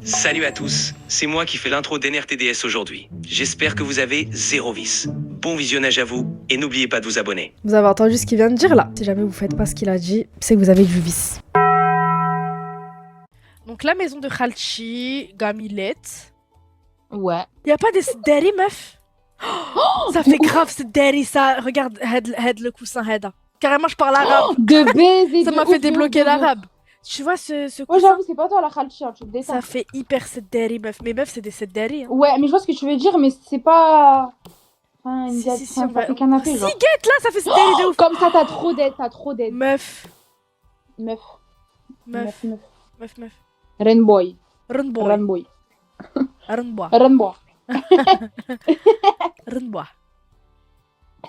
Salut à tous, c'est moi qui fais l'intro d'NRTDS aujourd'hui. J'espère que vous avez zéro vice. Bon visionnage à vous, et n'oubliez pas de vous abonner. Vous avez entendu ce qu'il vient de dire là. Si jamais vous faites pas ce qu'il a dit, c'est que vous avez du vice. Donc la maison de Khalchi, Gamilette. Ouais. Y a pas des Sedari, meuf? Ça fait grave Sedari, ça. Regarde, head le coussin, head. Carrément, je parle arabe. De baiser. Ça m'a fait débloquer l'arabe. Tu vois ce Ouais, coussin? j'avoue, c'est pas toi la Khalchi, hein, tu te descends. Ça fait hyper Sedari, meuf. Mais meuf, c'est des Sedari. Hein. Ouais, mais je vois ce que tu veux dire, mais c'est pas. Enfin, une Si, on ça va. fait canapé, Si, genre. guette là, ça fait Sedari de ouf. Comme ça, t'as trop d'aide, Meuf. Meuf. Rainboy. Runboy.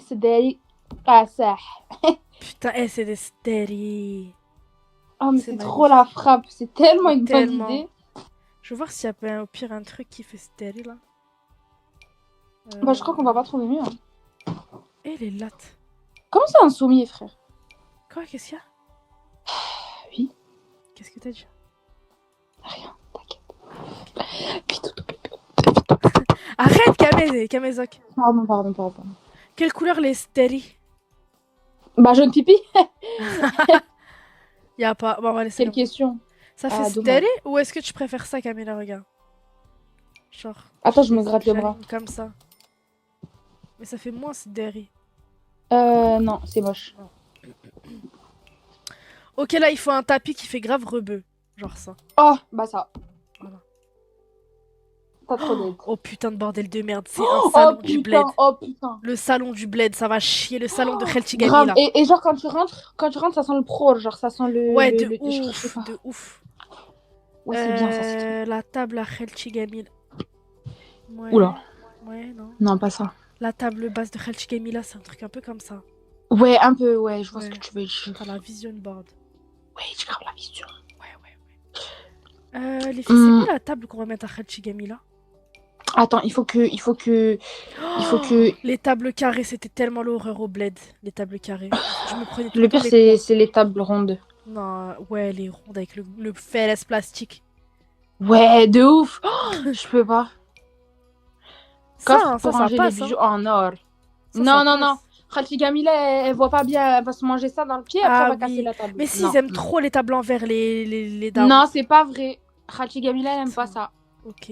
C'est des. Ah, ça. Putain, c'est des Sedari. Oh, mais C'est c'est trop la frappe. C'est tellement une bonne idée. Je vais voir s'il y a au pire un truc qui fait Sedari là. Bah, je crois qu'on va pas trouver mieux. Hein. Et les lattes. Comment ça, un sommier, frère? Quoi, qu'est-ce qu'il y a? Oui. Qu'est-ce que t'as dit? Rien, t'inquiète. Putain. Arrête, Kamezok. Pardon. Quelle couleur les Sedari? Bah, jaune pipi. Y a pas. Bon, on va laisser. Quelle question? Ça fait dommage. Sedari ou est-ce que tu préfères ça, Camilla? Regarde. Genre. Attends, je me gratte le bras. Comme ça. Mais ça fait moins Sedari. Non, c'est moche. Ok, là, il faut un tapis qui fait grave rebeu. Genre ça. Oh, bah ça. Voilà. T'as trop d'aide. Oh putain de bordel de merde, c'est un salon du bled. Oh putain. Le salon du bled, ça va chier. Le salon de Khelchigami Grave. là. Et genre quand tu rentres, ça sent le pro, genre ça sent le. Ouais, le de ouf. Ouais, c'est bien ça. C'est La table à Khelchigami. Ouais. Oula. Ouais, non. Non, pas ça. La table basse de Khelchigami là, c'est un truc un peu comme ça. Ouais, un peu, ouais, je vois ce que tu veux dire. T'as la vision board. Ouais, j'ai grave la vision. Ouais. Les filles, c'est quoi la table qu'on va mettre à Khelchigami là? Attends, il faut que. Les tables carrées, c'était tellement l'horreur au bled. Les tables carrées. Je me prenais tout Le pire, c'est les tables rondes. Non, ouais, les rondes avec le FLS plastique. Ouais, de ouf. Je peux pas. Ça ranger passe, les bijoux en or. Ça Non. Khelchigami là, elle voit pas bien, elle va se manger ça dans le pied, après elle va casser la table. Mais si, ils aiment trop les tables en verre, les darons. Non, c'est pas vrai. Khelchigami là, elle aime pas ça. Ok.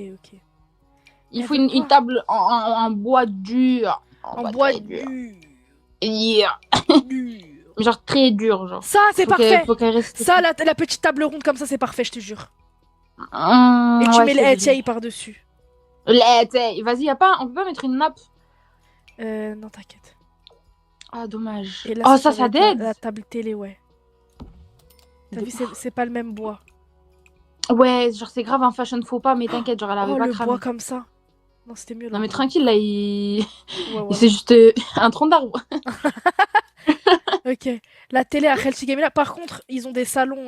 Il faut une table en bois dur. En bois dur. Yeah. Genre très dur, genre. Ça, c'est parfait. Faut qu'elle reste. Ça, la petite table ronde comme ça, c'est parfait, je te jure. Et tu ouais, mets les HI par-dessus. Vas-y, on peut pas mettre une nappe. Non, t'inquiète. Ah, dommage. Et là, ça d'aide. La table télé, ouais. T'as vu, c'est pas le même bois. Ouais, genre c'est grave un fashion faux pas, mais t'inquiète, genre elle avait pas le cramé. bois comme ça. Non, c'était mieux. Non, mais tranquille, là, Ouais. c'est juste un tronc d'arbre. Ok. La télé à Khelchigami, là, par contre, ils ont des salons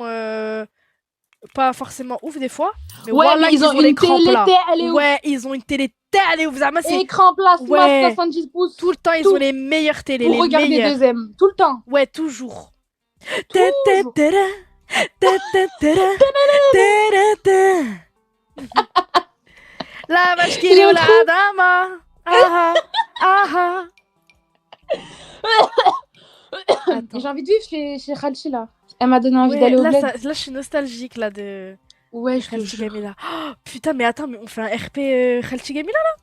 pas forcément ouf des fois. Mais ouais, voilà, mais ils ont une télé télé. Ouais, ils ont une télé ouf. Écran plasma, ouais. 70 pouces. Tout le temps, ils ont les meilleures télés. Pour les regarder meilleures. deuxième. Tout le temps. Ouais, toujours. La vache qui roule la dama. J'ai envie de vivre chez Khalchi là. Elle m'a donné envie d'aller au bled. Là, je suis nostalgique là de. Ouais, je te Khelchigami jure. là. Oh, putain, mais attends, mais on fait un RP Khelchigami là?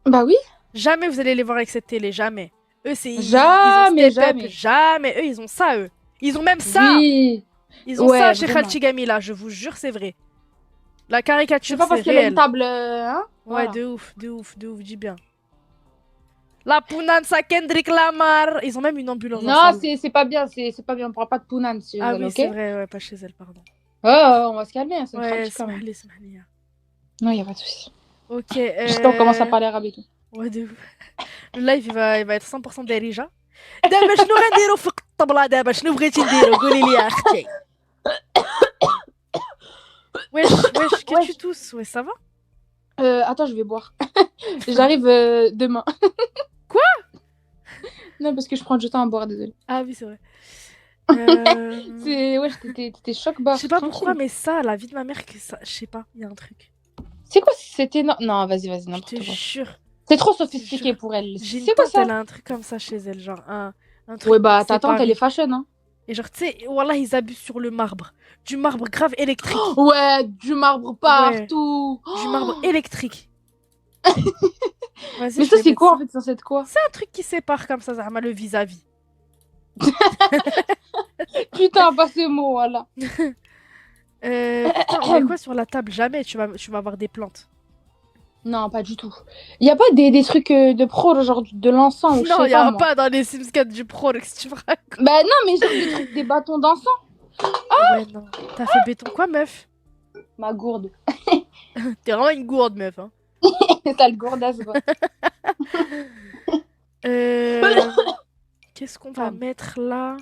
Bah oui. Jamais vous allez les voir avec cette télé, jamais. Eux, c'est. Jamais. Jamais. Eux, ils ont ça, eux. Ils ont même ça. Oui. Ils ont ça chez Khelchigami là, je vous jure, c'est vrai. La caricature, c'est pas parce qu'elle a une table, hein? Ouais, voilà. de ouf, dis bien. La Pounansa Kendrick Lamar. Ils ont même une ambulance. Non, c'est pas bien, on parle pas de Pounan chez elle, oui, ok? c'est vrai, ouais, pas chez elle, pardon. Oh, on va se calmer, hein, c'est une ouais, quand même. Smahli. Non, y a pas de soucis. Ok. Juste on commence à parler arabe et tout. Ouais, de ouf. Le live, il va être 100% d'Erija. دابا شنو غنديرو فوق الطبلة دابا شنو بغيتي نديرو قولي لي اختي. Wesh, que tu tousses? Ouais, ça va? Attends, je vais boire. J'arrive demain. Quoi? Non, parce que je prends du temps à boire, désolé. Ah oui, c'est vrai. Ouais, t'étais choc bas. Je sais pas pourquoi, mais ça, la vie de ma mère, que ça, je sais pas, il y a un truc. C'est quoi si c'était non, vas-y, Je te n'importe quoi. jure. C'est trop Je te sophistiqué jure. pour elle. J'ai une C'est quoi tante, ça? elle a un truc comme ça chez elle, genre un truc Ouais, bah ta tante, elle séparé. est fashion, hein. Et genre, tu sais, voilà, ils abusent sur le marbre. Du marbre grave électrique. Ouais, du marbre partout. Du marbre électrique. Vas-y, Mais je ça, vais c'est mettre quoi ça. en fait? C'est censé être quoi? C'est un truc qui sépare comme ça, Zahma, le vis-à-vis. Putain, pas ce mot, voilà. Putain, on met quoi sur la table? Jamais tu vas avoir des plantes. Non, pas du tout. Il y a pas des trucs de pro, genre de l'encens ou je Non, sais il y pas a moi. pas dans les Sims 4 du pro, qu'est-ce que tu me racontes? Bah non, mais genre des trucs, des bâtons d'encens. Ouais, non. T'as fait béton quoi, meuf? Ma gourde. T'es vraiment une gourde, meuf. Hein. T'as le gourdasse, quoi. Qu'est-ce qu'on va Ah. mettre là?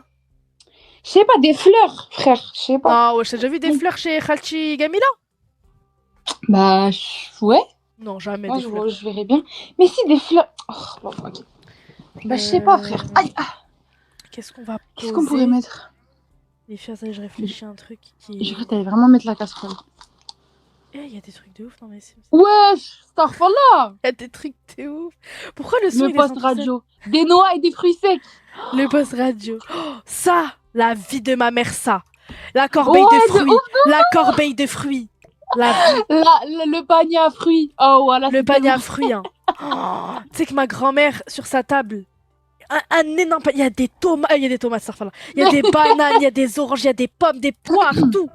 Je sais pas, des fleurs, frère. Je sais pas. Ah ouais, t'as déjà vu des fleurs chez Khalchi Gamila? Bah, ouais. Non, jamais Moi, des fleurs. je verrais bien. Mais si, des fleurs. Oh, bon, ok. Bah, je sais pas, frère. Aïe, Qu'est-ce qu'on va poser? qu'est-ce qu'on pourrait mettre? Les filles, ça, je réfléchis à un truc qui J'ai est... cru que t'allais vraiment mettre la casserole. Eh, il y a des trucs de ouf dans les Sims. Wesh, Starfall. Il y a des trucs de ouf. Pourquoi le son Le il poste descend tout seul? radio. Des noix et des fruits secs. Le poste radio. Oh, ça, la vie de ma mère, ça. La corbeille Ouais, de de fruits. La corbeille de fruits. La vie. Le panier à fruits. Oh, voilà. Le panier à fruits. Hein. Oh, tu sais que ma grand-mère, sur sa table, un énorme panier. Il y a des tomates. Il y a des tomates, ça là. Il y a des bananes, il y a des oranges, il y a des pommes, des poires, tout.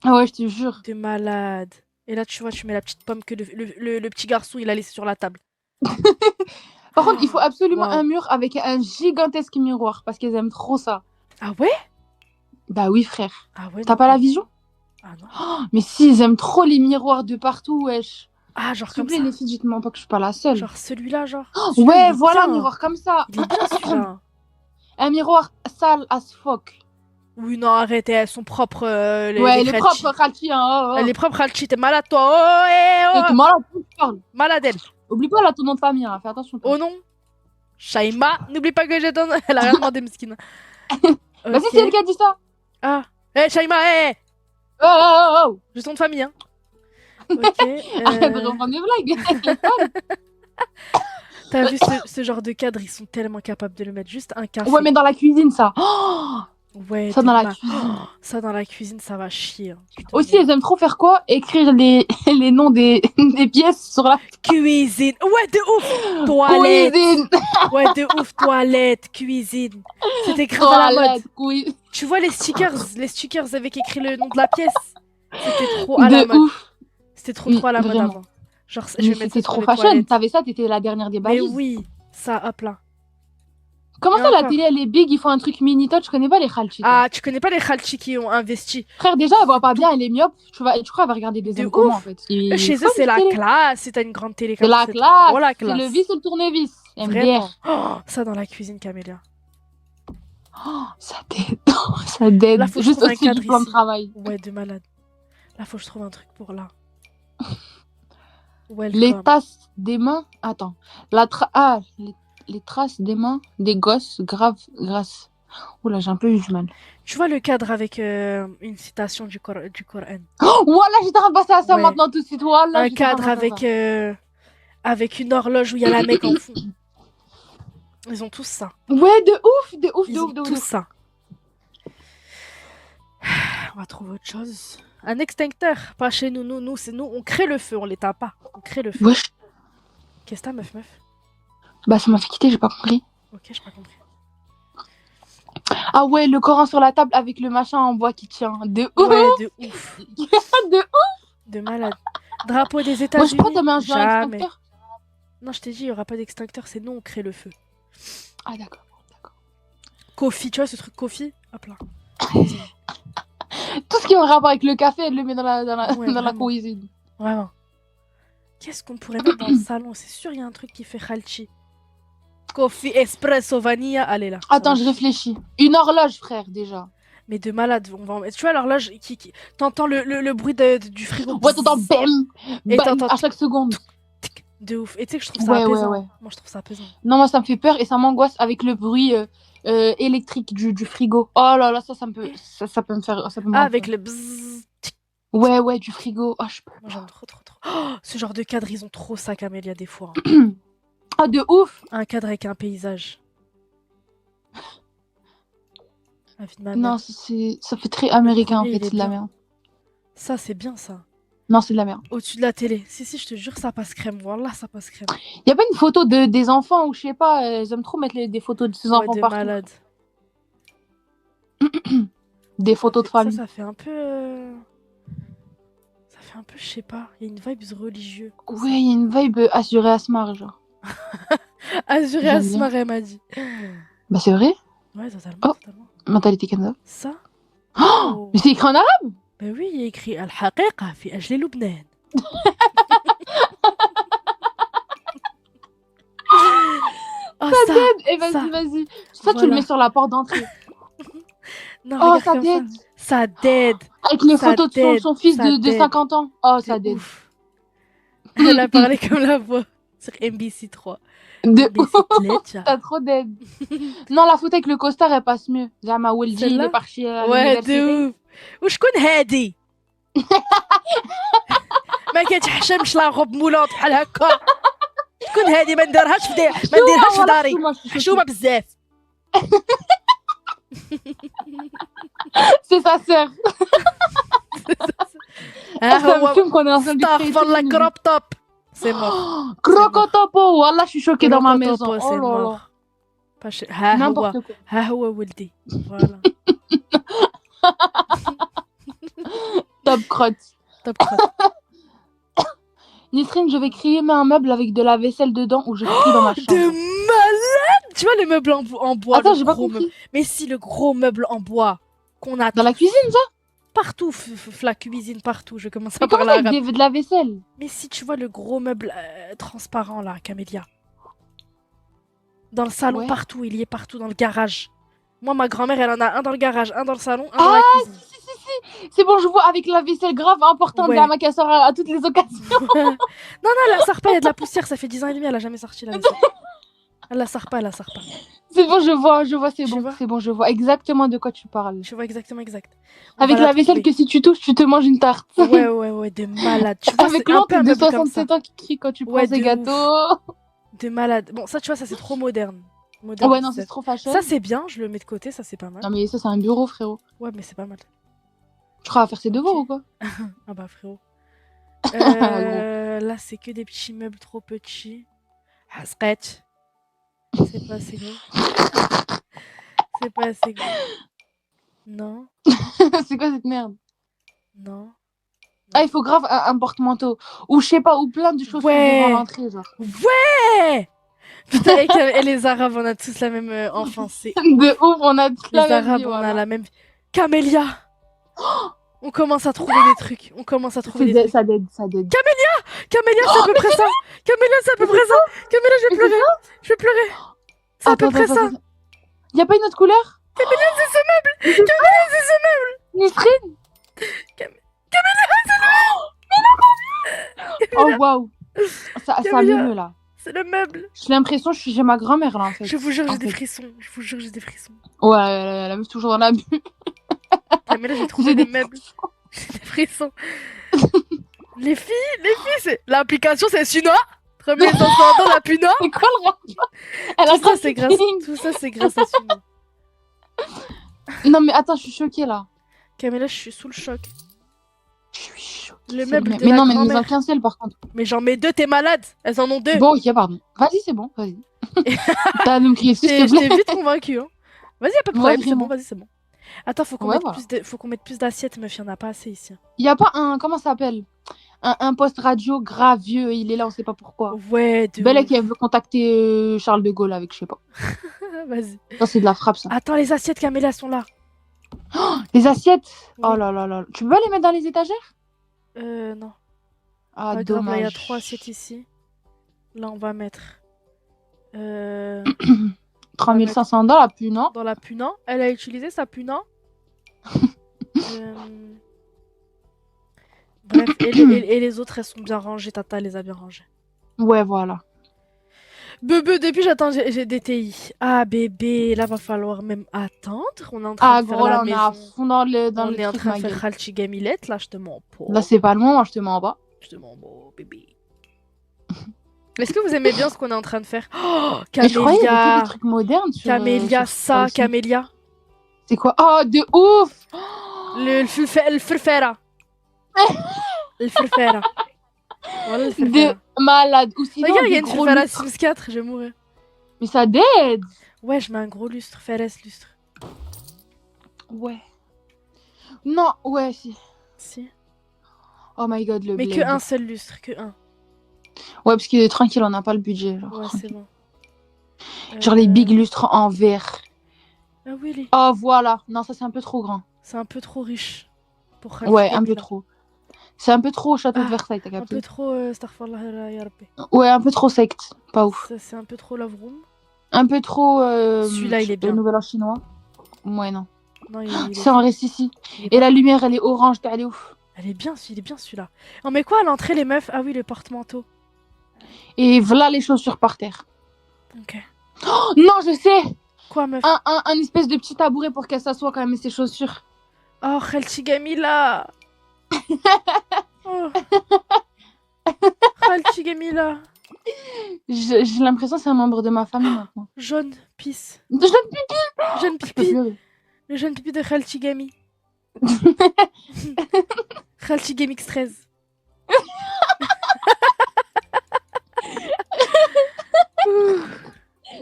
Ah ouais, je te jure. De malade. Et là, tu vois, tu mets la petite pomme que le petit garçon, il a laissé sur la table. Par contre, il faut absolument Wow. un mur avec un gigantesque miroir parce qu'ils aiment trop ça. Ah ouais? Bah oui, frère. Ah ouais. T'as non. pas la vision? Ah non. Oh, mais si, ils aiment trop les miroirs de partout, wesh. Ah, genre S'il comme vous plaît, ça. les filles, dites-moi pas que je suis pas la seule. Genre celui-là, genre. Oh, Celui-là, il ouais, est voilà, un bien. miroir comme ça. Il est bien celui-là. Un miroir sale as fuck. Oui, non, arrête, elles sont propres. Ouais, les Khalchi. propres Khalchi, hein. Oh, oh. Les propres Khalchi, t'es malade toi. Oh, eh, T'es oh. malade, tu parles. Malade elle. Oublie pas là ton nom de famille, hein. Fais attention. Oh non. Shaima, n'oublie pas que j'ai ton. Elle a rien demandé, Mskina. Bah si, c'est elle qui a dit ça. Ah. Eh, Shaima, eh. Oh, oh, oh, oh. J'ai ton de famille, hein. Ok. Arrête de reprendre mes blagues. T'as vu ce genre de cadre, ils sont tellement capables de le mettre juste un café. Ouais, mais dans la cuisine, ça. Oh, Ouais, ça de dans la ma- cuisine. Oh, ça dans la cuisine, ça va chier. Hein. Putain, Aussi, elles aiment trop faire quoi? Écrire les noms des pièces sur la cuisine. Ouais, de ouf. Toilette. cuisine. Ouais, de ouf. Toilette, cuisine. C'était grave à la mode. Toilette, cuisine. Tu vois les stickers avec écrit le nom de la pièce. C'était trop à la De mode. ouf. C'était trop à la mode Vraiment. avant. Genre, je Mais vais mettre c'était ça sur trop les fashion. toilettes. T'avais ça, t'étais la dernière des Mais balises. oui, ça, hop là. Comment Et ça, la encore. télé, elle est big, ils font un truc mini touch, je connais pas les Khalchi. Ah, tu connais pas les Khalchi qui ont investi. Frère, déjà, elle voit pas bien, elle est myope. Tu crois, elle va regarder des De hommes comment, ouf. en fait? Il Chez faut eux, une c'est la télé. classe. Si t'as une grande télé C'est comme la ça, classe. trop la C'est classe. le vis ou le tournevis. MDR. Vraiment. Oh, ça dans la cuisine, Camélia. Oh, ça t'aide. Ça t'aide. Là, faut que je Juste trouve un aussi cadre du plan de ici. travail. Ouais, de malade. Là, faut que je trouve un truc pour là. Les Welcome. tasses des mains. Attends. Les traces des mains des gosses grave grâce. Oula, j'ai un peu eu du mal. Tu vois le cadre avec une citation du Coran. Oh, voilà, j'étais en train de passer à ça Ouais. maintenant tout de suite. Voilà, Un j'étais en train de cadre penser à ça. avec une horloge où il y a la Mecque en fond. Ils ont tous ça. Ouais, de ouf, de ouf, Ils de ont ouf, de tous ouf. ça. On va trouver autre chose. Un extincteur. Pas chez nous. Nous, c'est nous. On crée le feu. On l'éteint pas. On crée le feu. Wesh. Qu'est-ce que t'as, meuf? Bah, ça m'a fait quitter, j'ai pas compris. Ok, j'ai pas compris. Ah ouais, le Coran sur la table avec le machin en bois qui tient. De ouf. Ouais, de ouf. De ouf. De malade. Drapeau des Moi, je États-Unis. crois que t'as mis un jeu à Jamais. extincteur. Non, je t'ai dit, il y aura pas d'extincteur. C'est nous, on crée le feu. Ah, d'accord. Kofi, tu vois ce truc Kofi? Hop là. Tout ce qui est en rapport avec le café, elle le met dans la Ouais, dans la vraiment. cuisine. Vraiment. Qu'est-ce qu'on pourrait mettre dans le salon? C'est sûr, il y a un truc qui fait Khalchi. Coffee, espresso, vanilla. Allez là. ça Attends, va. je réfléchis. Une horloge, frère, déjà. Mais de malade, on va en mettre. Tu vois l'horloge T'entends le bruit du frigo. Ouais, t'entends bam, Et bam t'entends à chaque seconde. tic, de ouf. Et tu sais que je trouve ça Ouais, ouais, apaisant. ouais. Moi, je trouve ça apaisant. Non, moi, ça me fait peur et ça m'angoisse avec le bruit électrique du frigo. Oh là là, ça me peut, ça peut me faire, ça peut me Ah, rendre avec folle. le bzzz. Ouais, du frigo. Oh, je peux Moi, pas. j'aime trop, trop, trop. Oh, ce genre de cadre, ils ont trop ça, Camélia, des fois, hein. Ah, de ouf. Un cadre avec un paysage. La vie de ma Non, mère. ça fait très Le américain en premier, fait, il est c'est de la bien. merde. Ça, c'est bien, ça. Non, c'est de la merde. Au-dessus de la télé. Si, je te jure, ça passe crème. Voilà, ça passe crème. Y a pas une photo des enfants ou je sais pas, ils aiment trop mettre des photos de ces Ouais, enfants de partout. malade. Des photos de famille. Ça fait un peu. Ça fait un peu, je sais pas. Il y a une vibe religieux. Ouais, il y a une vibe assurée à Smart, genre. Azuré J'aime bien. Asmar, elle m'a dit. Bah, c'est vrai. Ouais, totalement, Oh. totalement. Mentalité Kenza. Ça Oh, mais c'est écrit en arabe. bah oui, il y a écrit Al-Haqiqa fi ajli Lubnan. Oh, ça Eh, vas-y, ça. vas-y. Ça, tu Voilà. le mets sur la porte d'entrée. Non, Oh, regarde ça comme dead. ça. Ça dead. Avec les Ça photos de dead, son fils ça de dead. 50 ans. Oh, ça De dead. ouf. Elle a parlé comme la voix sur MBC 3. De MBC ouf. 3. T'as trop dead. Non, la photo avec le costard, elle passe mieux. Zama Welji, il est Celle-là parti à Ouais, l'université. de ouf. وشكون هادي؟ ما كتحشمش لا غوب مولات بحال هكا. شكون هادي ما نديرهاش في داري. حشومه بزاف. C'est sa sœur. ها Ça me هو fume qu'on est en train de créer استغفر الله tout. كروب توب. C'est mort. Crocotopo. Wallah, je suis choquée dans ma maison. Crocotopo, Oh c'est là là. mort. ها هو N'importe quoi. ها هو ولدي. Voilà. Top crotte. Top crotte. Nisrine, je vais créer un meuble avec de la vaisselle dedans ou je crie dans ma chambre. De malade. Tu vois les meubles en bois. Attends, le j'ai pas gros compris. meuble. Mais si, le gros meuble en bois qu'on a Dans la cuisine, ça? partout, la cuisine partout. Je commence à Mais comment parler ça, arabe. avec de la vaisselle? Mais si tu vois le gros meuble transparent là, Camélia. Dans le salon, Ouais. partout, il y est partout dans le garage. Moi, ma grand-mère, elle en a un dans le garage, un dans le salon, un dans la cuisine. Si. C'est bon, je vois avec la vaisselle grave importante Ouais. de la macasseur à toutes les occasions. Non, elle la sort pas, il y a de la poussière, ça fait 10 ans et demi, elle a jamais sorti la vaisselle. Elle la sort pas. C'est bon, je vois, c'est Tu bon. vois C'est bon, je vois exactement de quoi tu parles. Je vois exactement. Avec la vaisselle que si tu touches, tu te manges une tarte. Ouais, de malade. Tu vois, Avec c'est un peu l'oncle un de meuble comme ça. 67 ans qui crie quand tu Ouais, prends ses de gâteaux. De malade. Bon, ça, tu vois, ça c'est trop moderne. Ouais, non, c'est trop fashion. Ça, c'est bien, je le mets de côté, ça c'est pas mal. Non, mais ça, c'est un bureau, frérot. Ouais, mais c'est pas mal. Tu crois à faire ses devoirs ou quoi? Ah bah, frérot. Là, c'est que des petits meubles trop petits. Hasret. C'est pas assez gros. C'est pas assez gros. Non, C'est quoi cette merde? non. Ah, il faut grave un porte-manteau. Ou je sais pas, ou plein de choses Ouais. devant l'entrée, genre. Ouais. Putain, et les Arabes, on a tous la même enfance. C'est De ouf, on a toute les la même Arabes, vie, on a voilà. la même. Camélia. On commence à trouver des trucs. Ça dead. Camélia, c'est à peu près ça. Camélia, c'est à peu près ça. Camélia, je vais pleurer. C'est à peu près ça. Y a pas une autre couleur? Camélia, c'est ce meuble. Nisrine? Oh waouh! Ça Camélia. m'émeut là. C'est le meuble. J'ai l'impression que je suis chez ma grand-mère là en fait. Je vous jure, En j'ai des fait. frissons. Je vous jure, j'ai des frissons. Ouais, la meuf toujours dans la bulle. Camélia, j'ai trouvé des meubles. J'ai des frissons. Les filles, c'est. L'application, c'est Suna. Remets les enfants dans la puna. C'est quoi le rapport? Elle a Tout ça, grave c'est grâce. feeling. Tout ça, c'est grâce à Suna. Non mais attends, je suis choquée là. Camélia, je suis sous le choc. Je suis choquée. Le c'est meuble bien. de Mais la non, mais nous grand-mère. en qu'un seul par contre. Mais j'en mets 2, t'es malade. Elles en ont 2. Bon, ok, pardon. Vas-y, c'est bon, vas-y. T'as à nous me crier dessus, s'il Je te plaît. t'ai vite convaincu. Hein. Vas-y, y'a pas de Ouais, problème, c'est vraiment. bon, vas-y, c'est bon. Attends, faut qu'on Ouais, mette, voilà. faut qu'on mette plus d'assiettes, meuf, y'en a pas assez ici. Y a pas un, comment ça s'appelle? Un poste radio grave vieux, il est là, on sait pas pourquoi. Ouais, de Belle ouf. qui veut contacter Charles de Gaulle avec, je sais pas. Vas-y. Ça, c'est de la frappe, ça. Attends, les assiettes, Camélia, sont là. Les assiettes? Oui. Oh là là là. Tu peux pas les mettre dans les étagères? Non. Ah, Pas grave, dommage. là, il y a 3 assiettes ici. Là, on va mettre... 3500 dans la pune, non? dans la puna. Elle a utilisé sa puna. Bref, et les autres, elles sont bien rangées. Tata les a bien rangées. Ouais, voilà. Bebe, depuis j'attends, j'ai des TI. Ah bébé, là va falloir même attendre. On est en train Ah, de faire gros, la là, on est à maison. fond dans On le est en truc, train de ma faire gueule. Khalchi Gamilette, là je te mens Là, pas. c'est pas le moment, je te mens pas. Je te mens pas, bébé. Est-ce que vous aimez bien ce qu'on est en train de faire? Oh, Et je croyais qu'il y avait que des Camélia! trucs modernes Camélia, sur ça ça, aussi. Camélia. C'est quoi? Oh, de ouf! الفرفرة. الفرفرة. Voilà De الفرفرة. malade. Ou sinon, Regarde, il y a des une gros Furfara lustres. Sims 4, je vais mourir. Mais ça dead! Ouais, je mets un gros lustre, Ferres lustre. Ouais. Non, ouais, si. Si. Oh my god, le Mais que bled. un seul lustre, que un. Ouais, parce qu'il est tranquille, on n'a pas le budget. Genre, Ouais, c'est bon. genre les big lustres en verre. Ah oui, les. Oh, voilà. Non, ça, c'est un peu trop grand. C'est un peu trop riche pour Ouais, Khalchi un peu Gamila. trop. C'est un peu trop au château de Ah, Versailles, t'as un peu capté? trop Astaghfirullah ya Rabbi. Ouais, un peu trop secte. Pas ouf. Ça, c'est un peu trop love room. Un peu trop Celui-là, il est bien. nouvel an chinois. Ouais, non. Non, il est C'est en fou. reste ici. Il est Et pas la mal. lumière, elle est orange, t'es allé ouf. Elle est bien, il est bien celui-là. On met quoi à l'entrée, les meufs? Ah oui, le porte-manteau. Et voilà les chaussures par terre. Ok. Oh, non, je sais! Quoi, meuf? Un espèce de petit tabouret pour qu'elle s'assoie quand elle met ses chaussures. Oh, Khalchi Gamila. Oh, Khalchi Gamila. J'ai l'impression que c'est un membre de ma famille maintenant. Jaune, pisse. Je ne Jeune peux pipi. pleurer. Le jeune pipi de Khalchi Gami. Khalchi Game X13.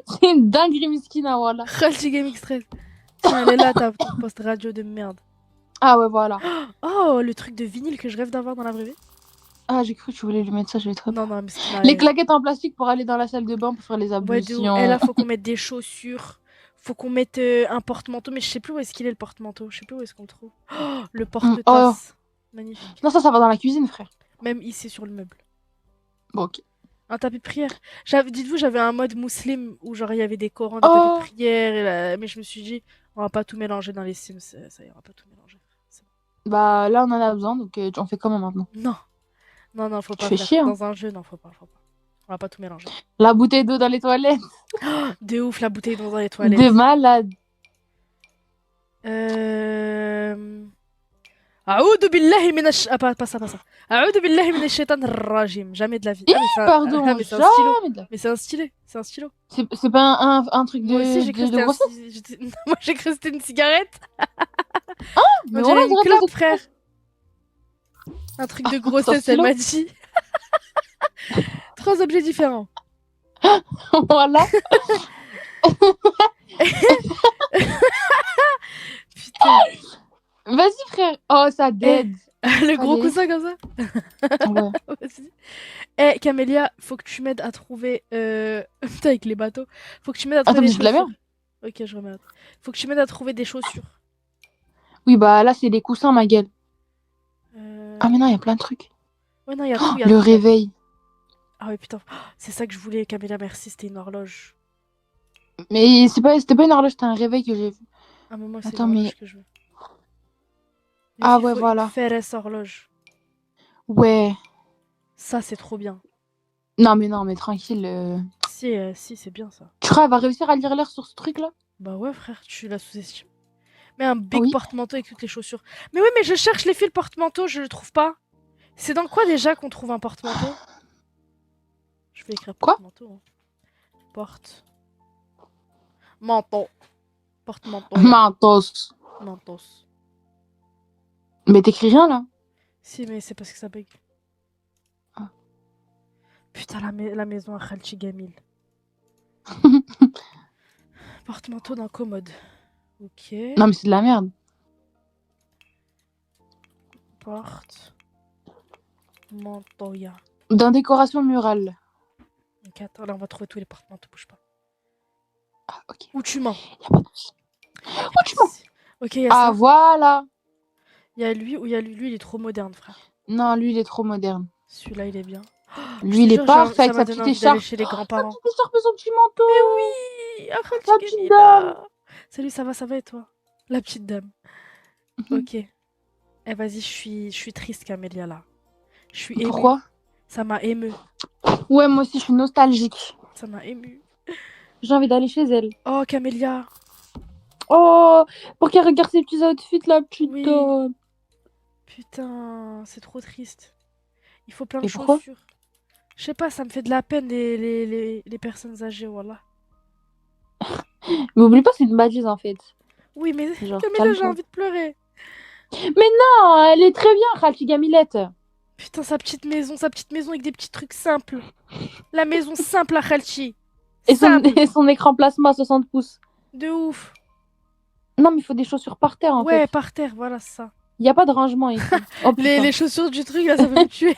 C'est une dinguerie miskina, voilà. Khalchi Game X13. Tiens, elle est là, ta poste radio de merde. Ah ouais, voilà. Oh, le truc de vinyle que je rêve d'avoir dans la vraie vie. Ah, j'ai cru que tu voulais lui mettre ça, je vais trop. Non, non, mais c'est Les claquettes en plastique pour aller dans la salle de bain pour faire les Ouais, de ouf. ablutions. Et là, faut qu'on mette des chaussures. Faut qu'on mette un porte-manteau. Mais je sais plus où est-ce qu'il est le porte-manteau. Je sais plus où est-ce qu'on le trouve. Oh, le porte-tasse. Magnifique. Non, ça va dans la cuisine, frère. Même ici sur le meuble. Bon, ok. Un tapis de prière. Dites-vous, j'avais un mode musulman où genre il y avait des Corans, des Oh. tapis de prière. Mais je me suis dit, on va pas tout mélanger dans les Sims. Ça y est, on va pas tout mélanger. C'est bon. Bah là, on en a besoin, donc on fait comment maintenant? Non. Non, non, faut Tu pas fais faire. chier, hein. Dans un jeu, non, faut pas, faut pas. On va pas tout mélanger. La bouteille d'eau dans les toilettes. De ouf, la bouteille dans les toilettes. De malade. أعوذ بالله من Ah, pas ça, pas ça. أعوذ بالله من الشيطان الرجيم. Jamais de la vie. Ih, Ah, mais c'est un... pardon, ah, mais c'est un stylo. jamais de la... Mais c'est un stylet. C'est un stylo. C'est pas un truc Moi aussi, j'ai cru que de c'était un... grossesse. Moi, j'ai cru que c'était une cigarette. Mais On voilà, dirait une on dirait clope, des- frère. Un truc de C'est un grossesse, elle stylo. m'a dit. 3 objets différents. Voilà. Putain. Vas-y, frère. Oh, ça dead. Le gros Allez. coussin comme ça. Ouais. Vas-y. Eh, Camélia, faut que tu m'aides à trouver. Putain, avec les bateaux. Faut que tu m'aides à trouver Attends, mais des c'est de la chaussures. merde. Ok, je remets. Faut que tu m'aides à trouver des chaussures. Oui, bah là, c'est des coussins, ma gueule. Euh, Ah, mais non, il y a plein de trucs. Ouais, non, il y a tout. Oh, y a le tout. réveil. Ah ouais, putain. C'est ça que je voulais, Camélia, merci. C'était une horloge. Mais c'était pas une horloge, c'était un réveil que j'ai vu. Ah, mais moi, c'est une Attends, horloge mais- que je veux. Ah Il ouais, faut voilà. une Ferres horloge. Ouais. Ça, c'est trop bien. Non, mais tranquille. Si, c'est bien ça. Tu crois qu'elle va réussir à lire l'heure sur ce truc-là? Bah ouais, frère, tu la sous-estimes. Mais un big Oui. porte-manteau avec toutes les chaussures. Mais oui, mais je cherche les fils porte-manteau, je le trouve pas. C'est dans quoi déjà qu'on trouve un porte-manteau? Je vais écrire Quoi? porte-manteau. Hein. Porte-manteau. Porte-manteau. Mentos. Mentos. Mais t'écris rien, là? Si, mais c'est parce que ça bug. Ah. Putain, la maison à Khalchi Gamil. Porte-manteau d'un commode. Ok. Non, mais c'est de la merde. Porte-manteau. Dans décoration murale. Ok, attends, là on va trouver tous les porte-manteaux, bouge pas. Ah, ok. Où tu mens? Y a pas de souci. Oh, tu mens. Ok, il y a Ah, ça. voilà. Il y a lui ou il y a lui. Lui, il est trop moderne, frère. Non, lui, il est trop moderne. Celui-là, il est bien. Lui, il est parfait avec ça m'a sa donné petite envie d'aller écharpe. chez les grands-parents. Sa petite écharpe et son petit manteau. Oui, ah, La petite Gamila. Salut, ça va et toi? La petite dame. Mhm. Ok. Eh, vas-y, je suis triste, Camélia, là. Je suis émue. Pourquoi? Ça m'a émue. Ouais, moi aussi, je suis nostalgique. Ça m'a ému. J'ai envie d'aller chez elle. Oh, Camélia. Oh, pour qu'elle regarde ses petits outfits, la petite. Oui. Putain, c'est trop triste. Il faut plein de Et pourquoi? chaussures. Je sais pas, ça me fait de la peine les personnes âgées, voilà. Mais oublie pas, c'est une badgeuse en fait. Oui, mais Genre, Camélia, j'ai calme-toi. envie de pleurer. Mais non, elle est très bien, Khalti Gamilette. Putain, sa petite maison avec des petits trucs simples. La maison simple à Khalchi. Et son, Simple, et son écran plasma 60 pouces. de ouf. Non, mais il faut des chaussures par terre en Ouais, fait. par terre, voilà c'est ça. Il n'y a pas de rangement ici. Oh putain. Les chaussures du truc, là, ça veut me tuer.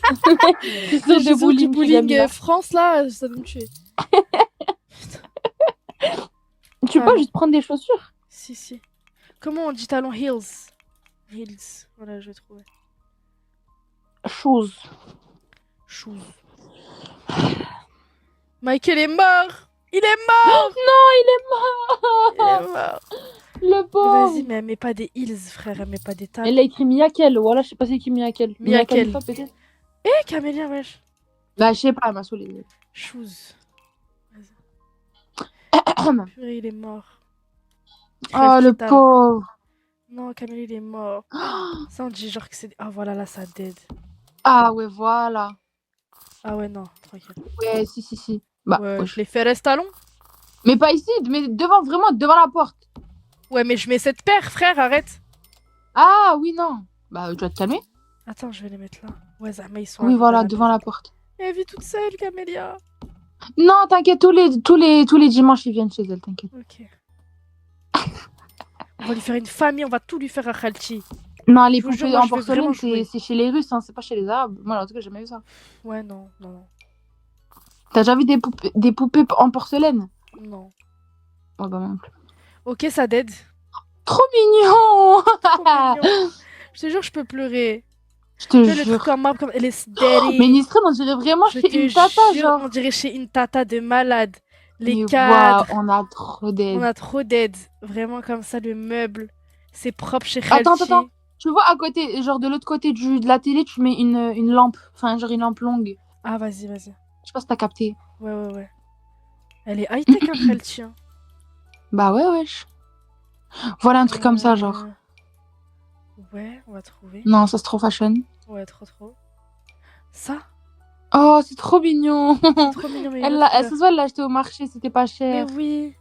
Chaussures Les de chaussures du bowling, chez bowling Gamila. France, là, ça veut me tuer. Tu peux pas Talons. juste prendre des chaussures? Si, si. Comment on dit talons? Heels. Heels. Voilà, je vais trouver. Chose. Shoes. Michael est mort. Il est mort. Non, il est Il mort. est mort. Le pauvre. Vas-y, mais elle met pas des heels, frère. Elle met pas des talons. Elle a écrit Miyakel. Voilà, je sais pas c'est qui Miyakel. Miyakel. Khalifa, peut-être. Eh, Camélia, wesh. Bah, je sais pas, elle m'a saoulée. Shoes. Oh, Purée, il est mort. le Talons. pauvre. Non, Camélia, il est mort. Ça, on dit genre que c'est... Ah, voilà, là, ça dead. Ah ouais, voilà. Ah ouais, non, tranquille. Ouais, si. Bah, Ouais, wesh. je les fais rester talons. Mais pas ici, mais devant, vraiment, devant la porte. Ouais, mais je mets cette paire, frère, arrête. Ah oui, non. Bah, tu vas te calmer. Attends, je vais les mettre là. Ouais, Zama, ils sont Oui, arrivés à voilà, la devant maison. la porte. Elle vit toute seule, Camélia. Non, t'inquiète, tous les dimanches, ils viennent chez elle, t'inquiète. Ok. On va lui faire une famille, on va tout lui faire à Khalchi. Non, les Je vous jure, poupées moi, en je vais vraiment porcelaine, jouer. c'est chez les Russes, hein, c'est pas chez les Arabes. Moi, en tout cas, j'ai jamais vu ça. Ouais, non, non, non. T'as déjà vu des poupées en porcelaine? Non. Oh, bah, non plus. Ok, ça dead. Trop mignon. Trop mignon. Je te jure, je peux pleurer. Je te Tu vois, le jure. truc en marbre comme elle est steady. Mais Nisrine, on dirait vraiment Je chez te une tata, jure, genre. on dirait chez une tata de malade. Les Mais cadres. waouh, on a trop d'aide. On a trop d'aide. Vraiment comme ça, le meuble. C'est propre chez Attends. Khalchi. Tu vois, à côté, genre de l'autre côté de la télé, tu mets une lampe. Enfin, genre une lampe longue. Ah, vas-y, vas-y. Je sais pas si t'as capté. Ouais. Elle est high-tech, hein, Khalchi. Hein. Bah ouais, wesh. Voilà un truc comme ça, genre. Ouais, on va trouver. Non, ça c'est trop fashion. Ouais, trop. Ça, Oh, c'est trop mignon. c'est trop mignon, mais une Elle, autre elle, couleur. se voit, elle l'a acheté au marché, c'était pas Mais cher. oui.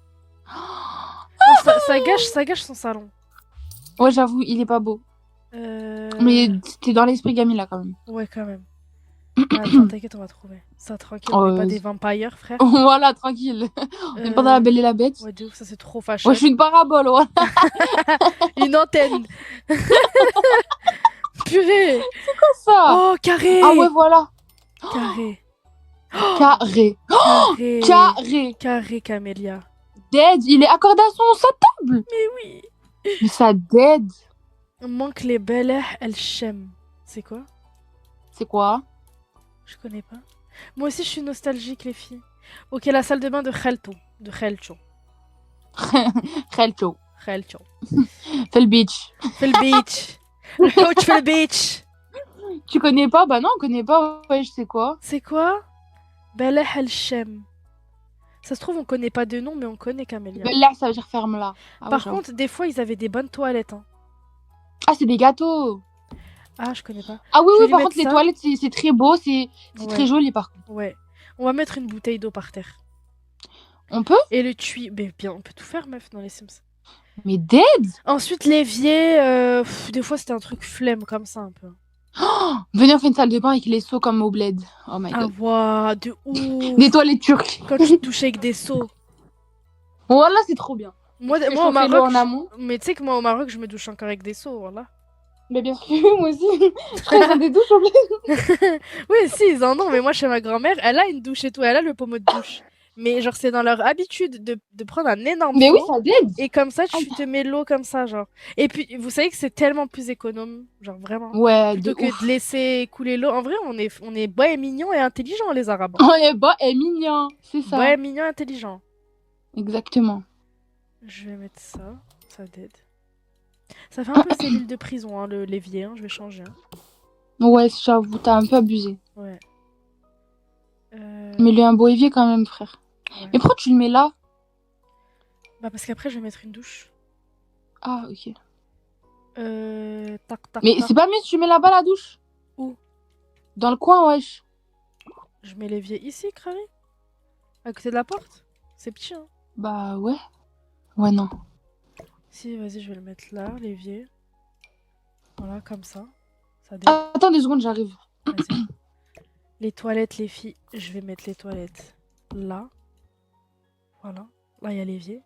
Non, ça gâche son salon. Ouais, j'avoue, il est pas beau. Mais t'es dans l'esprit Gamila quand même. Ouais, quand même. Attends, t'inquiète, on va trouver. Ça, tranquille, on Oh, n'est pas des vampires, frère. Voilà, tranquille. On est pas dans la Belle et la Bête. Ouais, de ouf, ça c'est trop fashion. Moi, je suis une parabole, ouais. Une antenne. Purée. Ça. Oh, carré. Ah ouais, voilà. Carré. Carré. Carré. Carré. Carré, Camélia. Dead, il est accordé à sa table. Mais oui. Mais ça dead. On manque les belles El Shem. C'est quoi? C'est quoi? Je connais pas. Moi aussi, je suis nostalgique, les filles. Ok, la salle de bain de Khelto. De Khelcho. Khelcho. Khelcho. Fais le beach. Fait le beach. Le coach fait le beach. Tu connais pas? Bah non, on connaît pas. Ouais, je sais quoi. C'est quoi? Beleh El Shem. Ça se trouve, on connaît pas de nom, mais on connaît Camélia. Là, ça veut dire ferme-la. Ah, Par ouais, j'avoue. contre, des fois, ils avaient des bonnes toilettes. Hein. Ah, c'est des gâteaux. Ah, je connais pas. Ah oui, Je vais oui, lui par mettre contre, les ça. toilettes, c'est très beau, c'est Ouais. très joli, par contre. Ouais. On va mettre une bouteille d'eau par terre. On peut? Et le tuyau. Mais bien, on peut tout faire, meuf, dans les Sims. Mais dead? Ensuite, l'évier. Des fois, c'était un truc flemme comme ça, un peu. Venez, on fait une salle de bain avec les seaux comme au bled. Oh my Ah, god. waouh, de ouf. Des toilettes turques. Quand tu te touches avec des seaux. Voilà, c'est trop bien. Moi, Fais moi au chauffer l'eau Maroc. en amont. Mais tu sais que moi, au Maroc, je me douche encore avec des seaux, voilà. Mais bien sûr, moi aussi. Je crois qu'ils ont des douches au bled. Oui, si, ils en ont, mais moi, chez ma grand-mère, elle a une douche et tout, elle a le pommeau de douche. Mais genre, c'est dans leur habitude de prendre un énorme Mais oui, pot, ça dead. et comme ça, tu Aïe. te mets l'eau comme ça, genre. Et puis, vous savez que c'est tellement plus économe, genre vraiment. Ouais, Plutôt de que ouf. de laisser couler l'eau. En vrai, on est bas et mignon et intelligent, les Arabes. On est bas et mignon. C'est ça. Bas et mignon et intelligent. Exactement. Je vais mettre ça, ça dead. Ça fait un peu cellule de prison, hein, l'évier, hein, je vais changer. Hein. Ouais, j'avoue, t'as un peu abusé. Ouais. Mets-lui un beau évier quand même, frère. Ouais. Mais pourquoi tu le mets là? Bah parce qu'après je vais mettre une douche. Ah, ok. Tac, Mais tac. c'est pas mieux si tu mets là-bas la douche? Où? Dans le coin, wesh. Je mets l'évier ici, Crary? À côté de la porte? C'est petit, hein? Bah ouais. Ouais, non. Si, vas-y, je vais le mettre là, l'évier. Voilà, comme ça. Ça dé... Attends 2 secondes, j'arrive. Vas-y. Les toilettes, les filles, je vais mettre les toilettes là. Voilà. Là, il y a l'évier.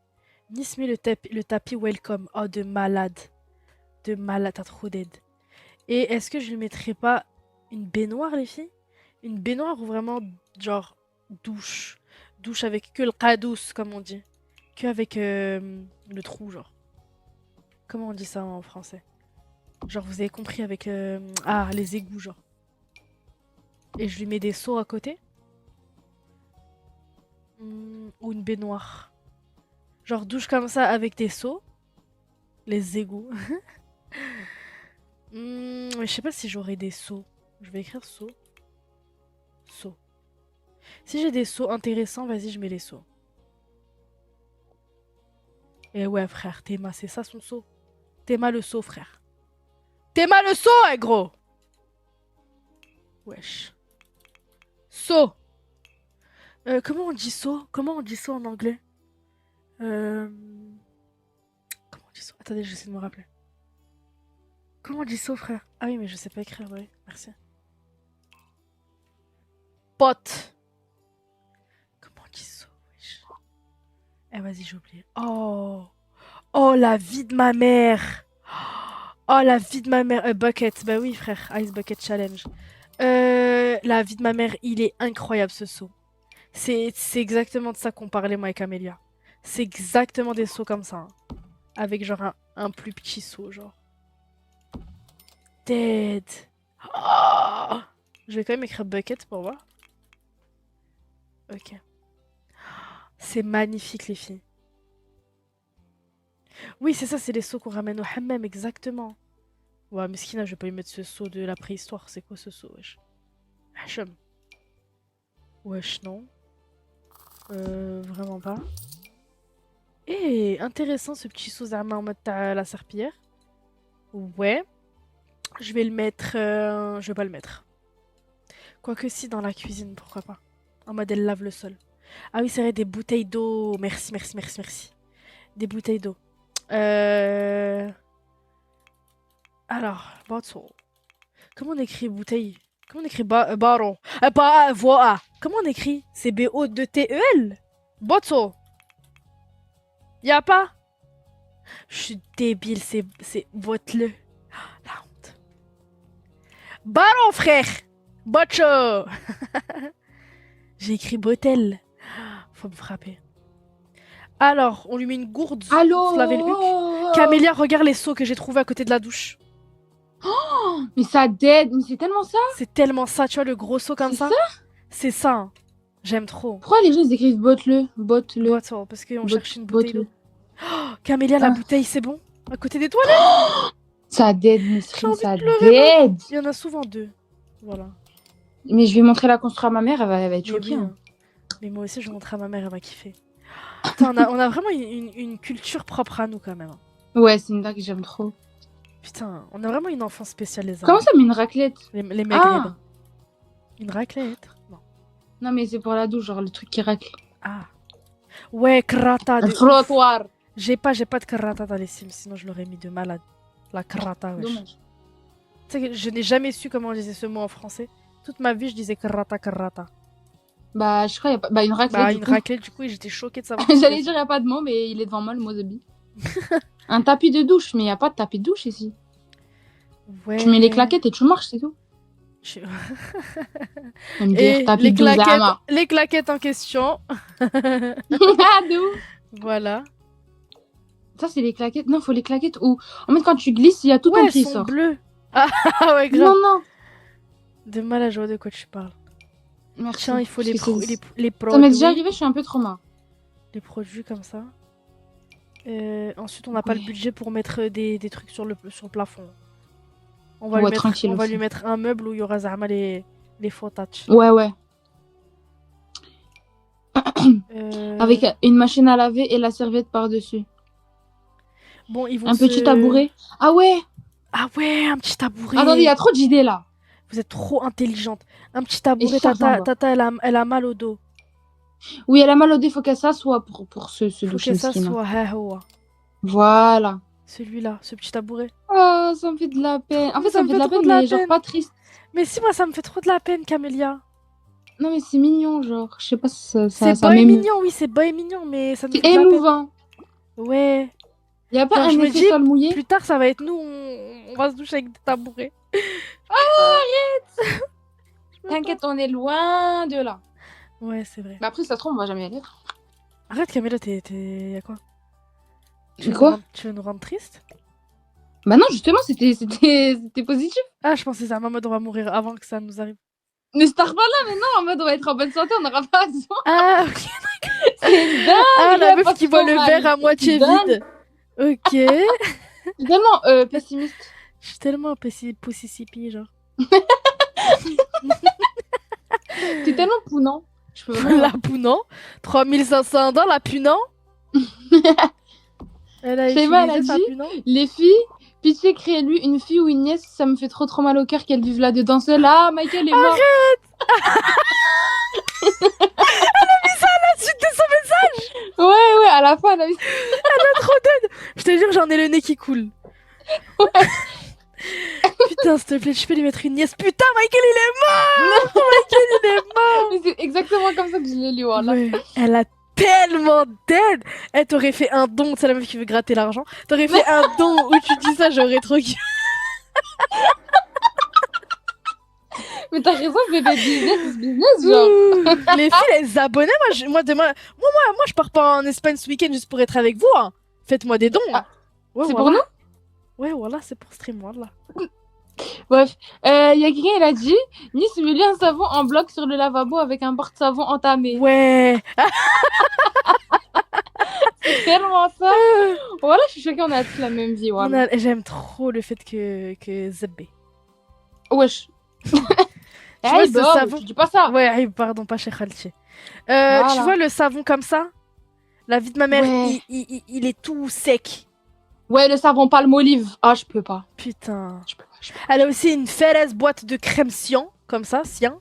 Nice met le tapis welcome. Oh, de malade. De malade, t'as trop d'aide. Et est-ce que je lui mettrais pas une baignoire, les filles? Une baignoire ou vraiment, genre, douche. Douche avec que le qadous, comme on dit. Que avec le trou, genre. Comment on dit ça en français? Genre, vous avez compris avec... Ah, les égouts, genre. Et je lui mets des seaux à côté. Ou une baignoire. Genre, douche comme ça avec des seaux. Les égouts. Mais je sais pas si j'aurai des seaux. Je vais écrire seaux. Seaux. Si j'ai des seaux intéressants, vas-y, je mets les seaux. Et ouais, frère, Théma, c'est ça son seau. Théma le seau, frère. Théma le seau, gros. Wesh. Seau. Comment on dit seau? Comment on dit seau en anglais? Comment on dit seau? Attendez, j'essaie de me rappeler. Comment on dit seau, frère? Ah oui, mais je sais pas écrire, oui. Merci. Pote. Comment on dit seau? Wesh. Eh, vas-y, j'ai oublié. Oh. Oh, la vie de ma mère. Oh, la vie de ma mère. Bucket. Bah oui, frère. Ice Bucket Challenge. La vie de ma mère, il est incroyable, ce seau. C'est exactement de ça qu'on parlait, moi, avec Amélia. C'est exactement des seaux comme ça. Hein. Avec genre un plus petit seau, genre. Dead. Oh, je vais quand même écrire bucket pour voir. Ok. C'est magnifique, les filles. Oui, c'est ça, c'est les seaux qu'on ramène au hammam, exactement. Ouais, mesquina, je vais pas lui mettre ce seau de la préhistoire. C'est quoi ce seau, wesh? Hacham. Wesh, non. Vraiment pas. Eh, intéressant ce petit seau Zama en mode la serpillière. Ouais. Je vais le mettre. Je vais pas le mettre. Quoique si, dans la cuisine, pourquoi pas. En mode elle lave le sol. Ah oui, c'est vrai, des bouteilles d'eau. Merci, merci, merci, merci. Des bouteilles d'eau. Alors, bottle. Comment on écrit bouteille? Comment on écrit baron? Pas voix. Comment on écrit? C'est B-O-2-T-E-L? Bottle. Y'a pas? Je suis débile, c'est bottle. La honte. Baron, frère! Botcho! J'ai écrit bottle. Faut me frapper. Alors, on lui met une gourde pour se laver le huc. Camélia, regarde les seaux que j'ai trouvés à côté de la douche. Oh, mais ça dead, mais c'est tellement ça. C'est tellement ça, tu vois, le gros seau comme ça. C'est ça. Hein. J'aime trop. Pourquoi les gens ils écrivent botte-le? Bottle, parce qu'on cherche une bouteille d'eau. Oh, Camélia, la Ah. bouteille, c'est bon? À côté des toilettes? Ça dead, J'ai Nesrine, envie ça de pleurer, dead. Il y en a souvent deux. Voilà. Mais je vais montrer la construire à ma mère, elle va être Mais choquée. oui, Hein. hein. Mais moi aussi, je vais montrer à ma mère, elle va kiffer. Putain, on a vraiment une culture propre à nous, quand même. Ouais, c'est une dingue que j'aime trop. Putain, on a vraiment une enfance spéciale, les Comment Arabes. ça, mais une raclette? Les Maghrébins. Ah Une raclette? Non. non, mais c'est pour la douche, genre le truc qui racle. Ah. Ouais, krata. Un frottoir. J'ai pas de krata dans les Sims, sinon je l'aurais mis de malade. La krata, wesh. Dommage. Tu sais que je n'ai jamais su comment on disait ce mot en français. Toute ma vie, je disais krata. Bah, je crois qu'il y a pas. Bah, une raclette. Bah, du une coup. raclette, du coup, et j'étais choquée de savoir. J'allais dire, il n'y a pas de mot, mais il est devant moi, le mot Zabi. Un tapis de douche, mais il n'y a pas de tapis de douche ici. Ouais. Tu mets les claquettes et tu marches, c'est tout. Je- On me Et dire tapis de douche, Zama. les claquettes en question. Ah, de ouf. Voilà. Ça, c'est les claquettes. Non, faut les claquettes où, en fait, quand tu glisses, il y a tout Ouais, ton elles pied sont sort. bleues. Ah ouais, grave. Non, non. De mal à jouer de quoi tu parles. Merci. Tiens, il faut Parce que c'est- les Ça m'est déjà produits. arrivé, je suis un peu trauma. Les produits comme ça. Ensuite, on n'a pas le Ouais. budget pour mettre des trucs sur le plafond. On va, Ouais, lui mettre, tranquille on va aussi. lui mettre un meuble où il y aura Zahma les photos. Ouais, ouais. Avec une machine à laver et la serviette par-dessus. Bon, ils vont Un petit tabouret. Ah ouais. Ah ouais, un petit tabouret. Attendez, il y a trop d'idées là. Vous êtes trop intelligente. Un petit tabouret, charge en bas. Tata, elle a mal au dos. Oui, elle a mal au dos, faut qu'elle s'assoie pour se Faut doucher. que ça Mskina. soit Voilà. celui-là, ce petit tabouret. Oh, ça me fait de la peine. En fait, ça me fait de la trop peine, de la mais genre peine. pas triste. Mais si, moi, ça me fait trop de la peine, Camélia. Non, mais c'est mignon, genre. Je sais pas si ça C'est ça beau et m'émeut. mignon, oui, c'est beau et mignon, mais ça me fait C'est de la peine. émouvant. Ouais. Y a pas Genre, un je me effet dis, sol mouillé? plus tard, ça va être nous, on va se doucher avec des tabourets. T'inquiète, on est loin de là. Ouais, c'est vrai. Mais après, ça se trouve, on va jamais y aller. Arrête, Camélia, y'a quoi? Quoi? Tu veux nous rendre triste? Bah non, justement, c'était positif. Ah, je pensais à Maman, on va mourir avant que ça nous arrive. Ne start pas là, mais non, en mode on va être en bonne santé, on n'aura pas besoin. Ah, ok. C'est dingue. Ah, la y a meuf pas qui de voit le morale. verre à moitié Dingue. vide. Ok. Je suis tellement pessimiste. Je suis tellement poussicipi, genre. T'es tellement pounant. Je peux vraiment... La Pounant. 3500 dans la Punant. Elle a Shaiba, elle a utilisé sa dit- Punant. Les filles, pitié, créez-lui une fille ou une nièce, ça me fait trop mal au cœur qu'elle vive là-dedans. Seule, ah, Michael est mort. La suite de son message. Ouais, à la fin, elle a dit... Je te jure, j'en ai le nez qui coule. Putain, s'il te plaît, tu peux lui mettre une nièce. Putain, Michael, il est mort. Michael, il est mort. Mais c'est exactement comme ça que je l'ai lu, voilà. Ouais, elle a tellement d'aide. Elle t'aurait fait un don, c'est la meuf qui veut gratter l'argent. T'aurais fait un don où tu dis ça, j'aurais trop kiffé. Mais t'as raison, bébé, business, genre. Les filles, les abonnés, moi demain, moi, je pars pas en Espagne ce week-end juste pour être avec vous. Hein. Faites-moi des dons. Ah, Ouais, c'est voilà. pour nous? Ouais, voilà, c'est pour stream, voilà. Bref, y a quelqu'un, il a dit Nice me lit un savon en bloc sur le lavabo avec un porte-savon entamé. Ouais. C'est tellement ça. Voilà, je suis choquée, on a tous la même vie. Voilà. J'aime trop le fait que Zebé. Wesh. Tu vois, Hey, ce bro, savon. tu dis pas ça. Ouais, aïe, pardon, pas chez Khalchi. Voilà. Tu vois le savon comme ça? La vie de ma mère, Ouais. il est tout sec. Ouais, le savon palmolive. Ah, je peux pas. Putain. Je peux pas. Elle a aussi une Ferrez boîte de crème Sian, comme ça, Sian.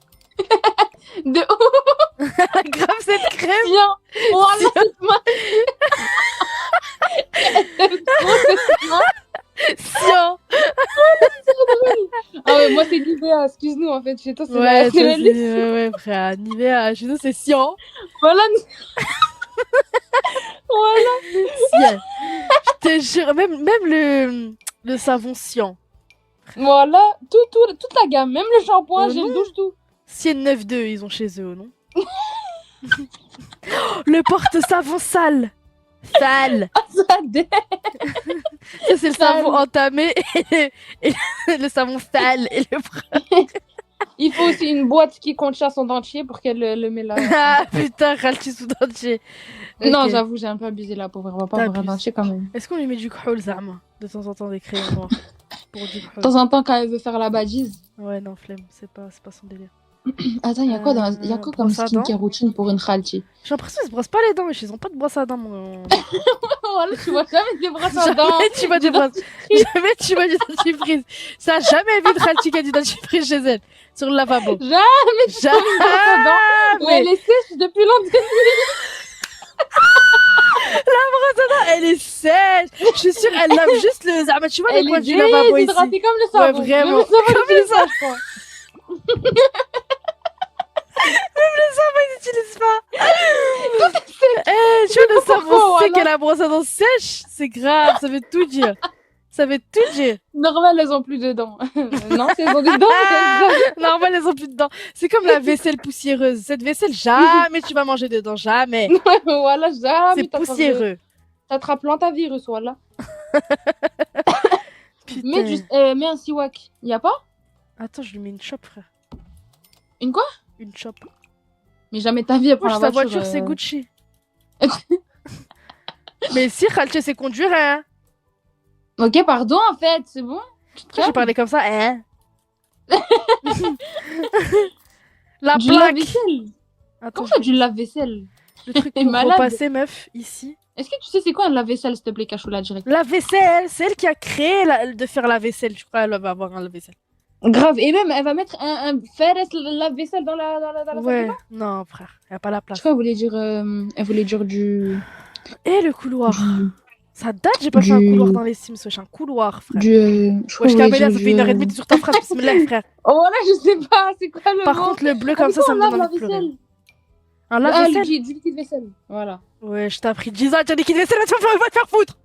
De ouf, Elle a grave cette crème. bien. Voilà, cette main. Sian. Ah ouais, moi c'est Nivea, excuse-nous en fait. Chez toi, c'est Ouais, la... c'est la liste. ouais, frère. Nivea, chez nous, c'est Sian. Voilà. Voilà. Sian. Je te jure, même le savon Sian. Voilà. Toute la gamme. Même le shampoing, Oh gel non. douche, tout. Sienne 9.2, ils ont chez eux, non? Le porte-savon sale. Sale. Ça dé- Ça, c'est le Sale. savon entamé et le savon sale. Et le... Il faut aussi une boîte qui contient son dentier pour qu'elle le met là. Ah putain, Khalchi sous dentier. Non, Ok. j'avoue, j'ai un peu abusé la pauvre. On va pas avoir un T'abuses. dentier quand même. Est-ce qu'on lui met du khol, Zama? De temps en temps, des crayons noirs. Pour du De khol. temps en temps, quand elle veut faire la badise. Ouais, non, flemme, c'est pas son délire. Attends, il y a quoi comme brosse à dents. skincare routine pour une khalchi? J'ai l'impression qu'ils se brossent pas les dents, mais ils ont pas de brosse à dents, mon. Voilà, tu vois jamais des brosses à dents. Jamais tu vois des brosses. Jamais tu vois du dentifrice. Ça a jamais vu de Khalchi qui a du dentifrice chez elle. Sur le lavabo. Jamais tu vois une brosse à dents. Mais elle est sèche depuis longtemps. Elle est sèche. Je suis sûre, elle lave juste le. Ah, mais tu vois Elle le coin est du lavabo ici. déshydratée comme le savon. Ouais, vraiment. Même le savon, Comme il le utilise ça, je crois. Ils n'utilisent pas. Tu vois le savon Pourquoi, sec voilà. et la brosse à dents sèche. C'est grave, ça veut tout dire. Ça veut tout dire. Normal, elles ont plus de dents. Non, elles ont des dents. Normal, elles ont plus de dents. C'est comme la vaisselle poussiéreuse. Cette vaisselle, jamais tu vas manger dedans. Jamais. Voilà, jamais. C'est poussiéreux. T'attrapes l'antavirus, voilà. Putain. Mets un siwak. Y a pas? Attends, je lui mets une chope, frère. Une quoi? Une chope. Mais jamais ta vie, elle prend Wesh, la sa voiture, c'est Gucci. Mais si, Khalchi, c'est conduire, hein. Ok, pardon, en fait, c'est bon. J'ai parlé comme ça, hein. La Du plaque. lave-vaisselle. Attends, Comment ça, du lave-vaisselle? Le truc T'es pour malade. repasser, meuf, ici. Est-ce que tu sais c'est quoi un lave-vaisselle, s'il te plaît, Cachoula, direct? La vaisselle, c'est elle qui a créé de faire la vaisselle. Je crois qu'elle va avoir un lave-vaisselle. Grave. Et même, elle va mettre un fer lave-vaisselle dans la salle de bain. Ouais, non, frère, y a pas la Je place. crois elle voulait dire Et le couloir. du, Ça date, j'ai pas fait un couloir dans les Sims, wesh, un couloir, frère. je crois Wesh, qu'elle voulait Camélia, dire ça fait 1h30 t'es sur ta phrase, bismillah, frère. Oh là, je sais pas, c'est quoi le Par mot? contre, le bleu comme Avec ça, quoi ça on me lave donne la envie de pleurer. vaisselle? Un Ah, lave-vaisselle du liquide vaisselle. Voilà. Ouais, je t'ai appris 10 ans, t'as liquide vaisselle, va te faire foutre.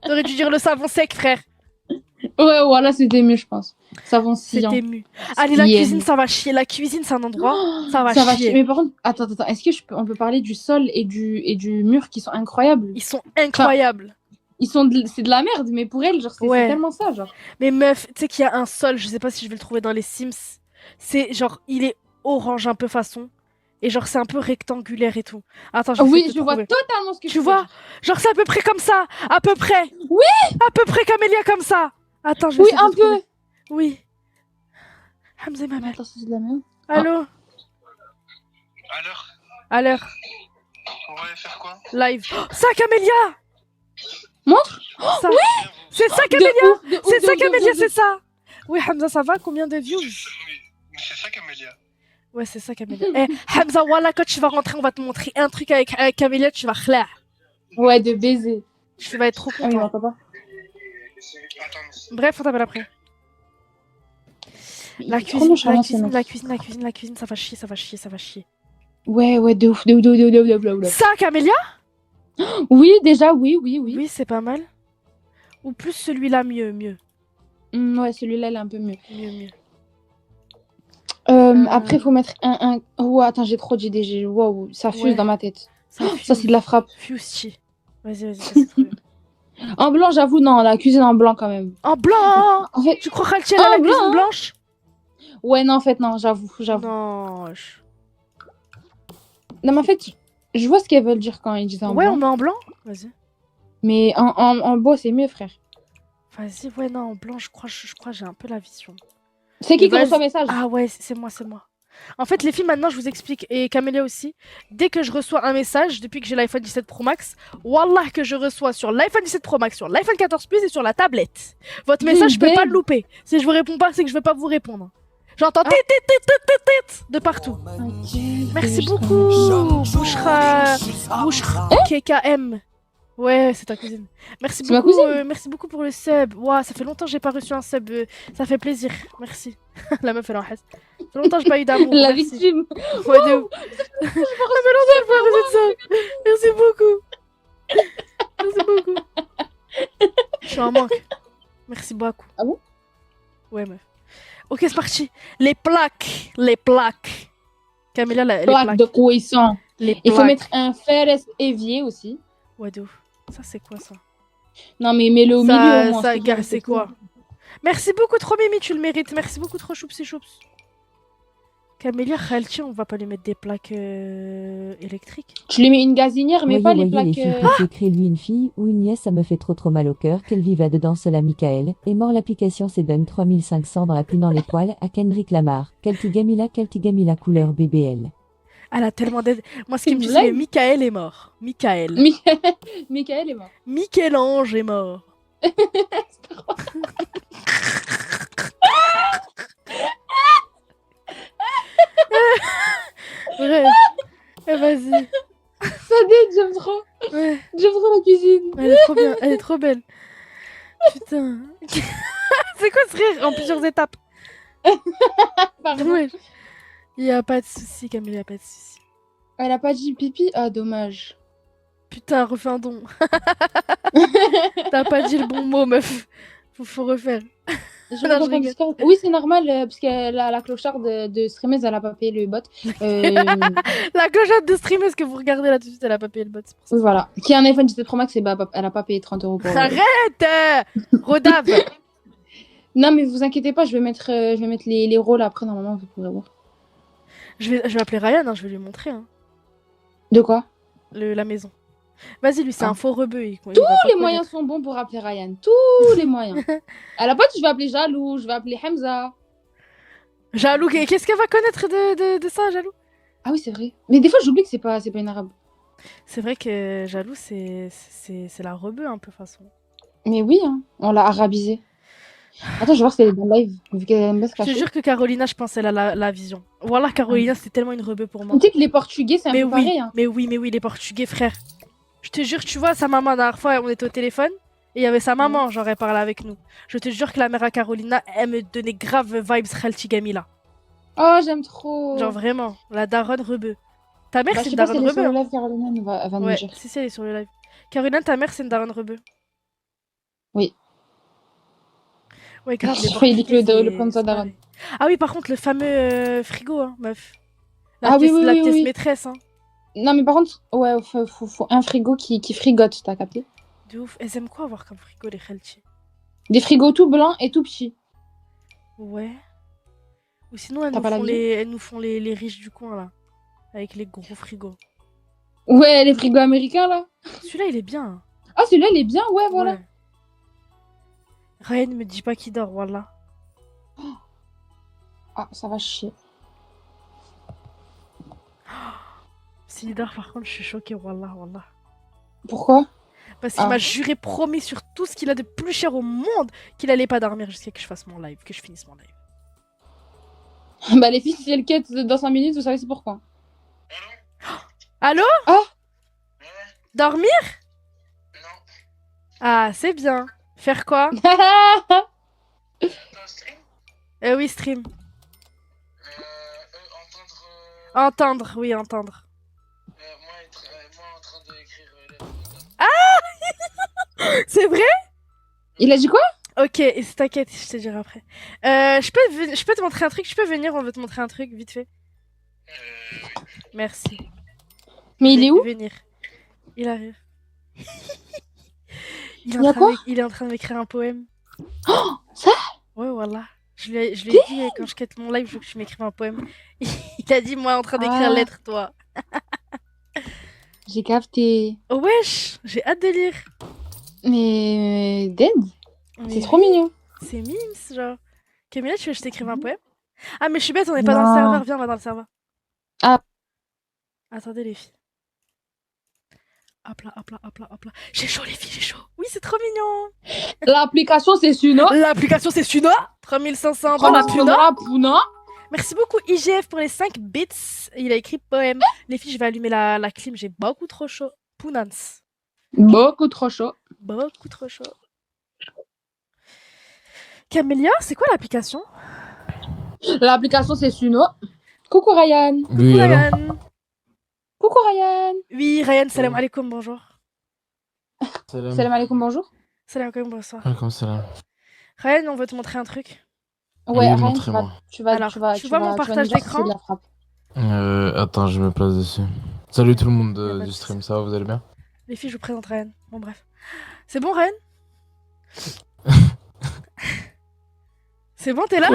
T'aurais dû dire le savon sec, frère. Ouais, voilà, c'était mieux, je pense. Savon sciant. C'était mieux. Allez, la Yeah. cuisine, ça va chier. La cuisine, c'est un endroit, ça va Ça va chier. chier. Mais par contre, attends, est-ce que on peut parler du sol et du mur qui sont incroyables? Ils sont incroyables. C'est de la merde, mais pour elle, genre, c'est Ouais. tellement ça, genre. Mais meuf, tu sais qu'il y a un sol, je sais pas si je vais le trouver dans les Sims. C'est genre, il est orange un peu façon. Et genre, c'est un peu rectangulaire et tout. Attends, je vais Oui, essayer de je te vois trouver. totalement ce que Tu veux vois dire. Genre, c'est à peu près comme ça. À peu près. Oui. À peu près, Camélia, comme ça. Attends, je vais Oui, essayer de un te trouver. peu. Oui. Hamza et Mamel. Attends, c'est de la merde. Allô Alors, À l'heure. on va aller faire quoi? Live. Oh, ça, Camélia Montre. Ça. C'est ça, De Camélia ouf, de ouf, C'est de ça, ouf, de Camélia, ouf, de c'est ouf. ça. Oui, Hamza, ça va? Combien de views? Mais c'est ça, Camélia. Ouais, c'est ça, Camélia. Eh, Hamza, voilà, quand tu vas rentrer, on va te montrer un truc avec Camélia, tu vas khla. Ouais, de baiser. Tu vas être trop Ah oui, on content. m'entend pas. Attends, Bref, on t'appelle après. La Il est trop cuisine, nonchalant, la ce cuisine, mec. la cuisine, la cuisine, la cuisine, ça va chier, ça va chier, ça va chier. Ouais, de ouf, de ouf, de ouf, de ouf, de ouf, de ouf, de ouf. Ça, Camélia? Oui, déjà, oui. Oui, c'est pas mal. Ou plus celui-là, mieux. Ouais, celui-là, il est un peu mieux. Mieux. Après, il faut mettre un... Oh, attends, j'ai trop d'idées. Wow, ça fuse Ouais. dans ma tête. Ça, Ça, c'est de la frappe. Fuse-chi. Vas-y, ça, c'est trop bien. En blanc, j'avoue, non, la cuisine en blanc quand même. En blanc! En fait, Tu crois qu'elle a la blanc, cuisine hein. blanche? ouais, non, en fait, non, j'avoue. Non. Non, mais en fait, je vois ce qu'elles veulent dire quand ils disent en Ouais, blanc. on met en blanc? Vas-y. Mais en beau, c'est mieux, frère. Vas-y, ouais, non, en blanc, je crois que j'ai un peu la vision. C'est qui Vas-y. reçoit le message? Ah ouais, c'est moi. En fait, les filles, maintenant, je vous explique, et Camélia aussi, dès que je reçois un message, depuis que j'ai l'iPhone 17 Pro Max, wallah que je reçois sur l'iPhone 17 Pro Max, sur l'iPhone 14 Plus et sur la tablette. Votre message, je peux pas le louper. Si je vous réponds pas, c'est que je veux pas vous répondre. J'entends tit, tit, tit, tit, tit, tit de partout. Merci beaucoup, Bouchra KKM. Ouais, c'est ta cousine. Merci C'est ma beaucoup, cousine. merci beaucoup pour le sub. Ouah, ça fait longtemps que j'ai pas reçu un sub. Ça fait plaisir. Merci. La meuf, elle en reste. Ça fait longtemps que j'ai pas eu d'amour. La merci. victime. Ouais, de ouf. Ça fait longtemps que j'ai pas reçu de sub. Merci beaucoup. Merci beaucoup. Je suis en manque. Merci beaucoup. Ah bon? Ouais, meuf. Ok, c'est parti. Les plaques. Camilla, les Plaque plaques. de cuisson. Les plaques. Il faut mettre un fer évier aussi. Ouais, de ouf. Ça, c'est quoi ça? Non, mais mets-le au milieu au moins. Ça, s'il te gars, plaît, c'est quoi? Merci beaucoup, trop Mimi, tu le mérites. Merci beaucoup, trop choups et choups. Camélia, Khalti, on va pas lui mettre des plaques électriques. Tu lui mets une gazinière, mais pas les Voyez plaques. les filles qui écrit lui une fille ou une nièce, ça me fait trop mal au cœur qu'elle vive dedans cela Michael. Et mort l'application c'est donne 3500 dans la pluie dans les poils à Kendrick Lamar. Keltigamila couleur BBL. Elle a tellement d'aide. Moi, ce qui me dit, Blague. c'est que Michael est mort. Michael. Michael est mort. Michel-Ange est mort. Bref. Vas-y. Ça date, j'aime trop. Ouais. J'aime trop la cuisine. Elle est trop bien. Elle est trop belle. Putain. C'est quoi ce rire en plusieurs étapes? Pardon. Ouais. Il y a pas de souci, Camille, il y a pas de souci. Elle a pas dit pipi. Ah, dommage. Putain, refais un don. T'as pas dit le bon mot, meuf. Faut refaire. Je Non, regarde je ton rigole. Discord. Oui, c'est normal, parce que la clocharde de Streamers, elle a pas payé le bot. La clochette de streamer, ce que vous regardez là tout de suite, elle a pas payé le bot. C'est pour ça. Oui, voilà. Qui a un iPhone 17 Pro Max, elle a pas payé 30 € pour. Arrête Rodave. Non, mais vous inquiétez pas, je vais mettre les rôles après, normalement, vous pourrez voir. Je vais appeler Ryan, hein, je vais lui montrer hein, De quoi? la maison. Vas-y, lui, c'est Ah. un faux rebeu. Tous Tous les moyens sont bons pour appeler Ryan. Tous les moyens. Elle a pas dit je vais appeler Jalou, je vais appeler Hamza. Jaloux, qu'est-ce qu'elle va connaître de ça, Jaloux? Ah oui, c'est vrai. Mais des fois, j'oublie que c'est pas une arabe. C'est vrai que Jaloux, c'est la rebeu un peu façon. Mais oui, hein, on l'a arabisé. Attends, je vais voir si elle est dans le live, vu qu'elle aime bien se Je te cacher. jure que Carolina, je pense, elle a la vision. Voilà, Carolina, c'était tellement une rebeu pour moi. Tu sais que les Portugais, c'est un Mais peu oui, pareil. Hein. mais oui, les Portugais, frère. Je te jure, tu vois, sa maman, la dernière fois, on était au téléphone, et il y avait sa maman, genre, elle parlait avec nous. Je te jure que la mère à Carolina, elle me donnait grave vibes Khalti Gamila. Oh, j'aime trop. Genre, vraiment, la daronne rebeu. Ta mère, Bah, c'est je une sais pas si daronne elle est sur rebeu. le Hein. live, Carolina, elle va nous Ouais, dire. si, elle est sur le live. Carolina, ta mère, c'est une daronne rebeu. Oui. Ouais, grave, les J'ai failli Portugais, le prendre sa c'est daronne. pareil. Ah oui, par contre, le fameux frigo, hein, meuf. Ah oui, oui, La oui, pièce oui. maîtresse, hein. Non, mais par contre, ouais, faut un frigo qui frigote, t'as capté? De ouf. Elles aiment quoi avoir comme frigo, les Khalti? Des frigos tout blancs et tout petits. Ouais. Ou sinon, elles T'as nous pas la font, vision? elles nous font les riches du coin, là. Avec les gros frigos. Ouais, les frigos américains, là. Celui-là, il est bien. Hein. Ah, celui-là, il est bien, ouais, voilà. Ouais. Ryan me dit pas qu'il dort, voilà. Ah, ça va chier. S'il dort, par contre, je suis choquée, wallah. Pourquoi? Parce qu'il Ah. m'a juré, promis sur tout ce qu'il a de plus cher au monde, qu'il allait pas dormir jusqu'à que je fasse mon live, que je finisse mon live. Bah, les filles, si elles quittent dans 5 minutes, vous savez c'est pourquoi. Allô? Ah. Ouais, Dormir? non. Ah, c'est bien. Faire quoi? Attends, stream. Oui, stream. Entendre. Entendre, oui, entendre. Moi en train d'écrire. C'est vrai? Il a dit quoi? Ok, t'inquiète, je te dirai après. Je peux te montrer un truc? Je peux venir, on veut te montrer un truc, vite fait. Merci. Mais il est où? Venir. Il arrive. Il y a quoi? Il est en train d'écrire un poème. Oh, ça? Ouais, voilà. Je lui ai dit, quand je quitte mon live, je veux que tu m'écrives un poème. Il a dit, moi, en train d'écrire Ah. lettre, toi. J'ai capté. Oh, wesh, j'ai hâte de lire. Mais dead? Mais C'est trop mignon. C'est mimes, genre. Camilla, tu veux que je t'écrive un poème? Ah, mais je suis bête, on n'est pas dans le Non. serveur. Viens, on va dans le serveur. Ah. Attendez, les filles. Hop là. J'ai chaud, les filles, j'ai chaud. Oui, c'est trop mignon. L'application, c'est Suno. L'application, c'est Suno. 3500 dans la Dans Puna. la Puna. Merci beaucoup, IGF, pour les 5 bits. Il a écrit poème. Les filles, je vais allumer la clim. J'ai beaucoup trop chaud. Punans. Beaucoup trop chaud. Beaucoup trop chaud. Camélia, c'est quoi l'application? L'application, c'est Suno. Coucou Ryan. Coucou Ryan. Coucou Ryan. Oui, Ryan, salam alaikum, bonjour. Salam alaikum, bonjour. Salam alaikum, bonsoir. Alaikum salam. Ryan, on veut te montrer un truc. Ouais, Oui, Ryan, montrez-moi. tu vas Alors, tu vois mon nous partage dire si d'écran? c'est de la frappe. Attends, je me place dessus. Salut tout le monde Y a pas de du stream, ça va, vous allez bien? Les filles, je vous présente Ryan. Bon, bref. C'est bon, Ryan? C'est bon, t'es là?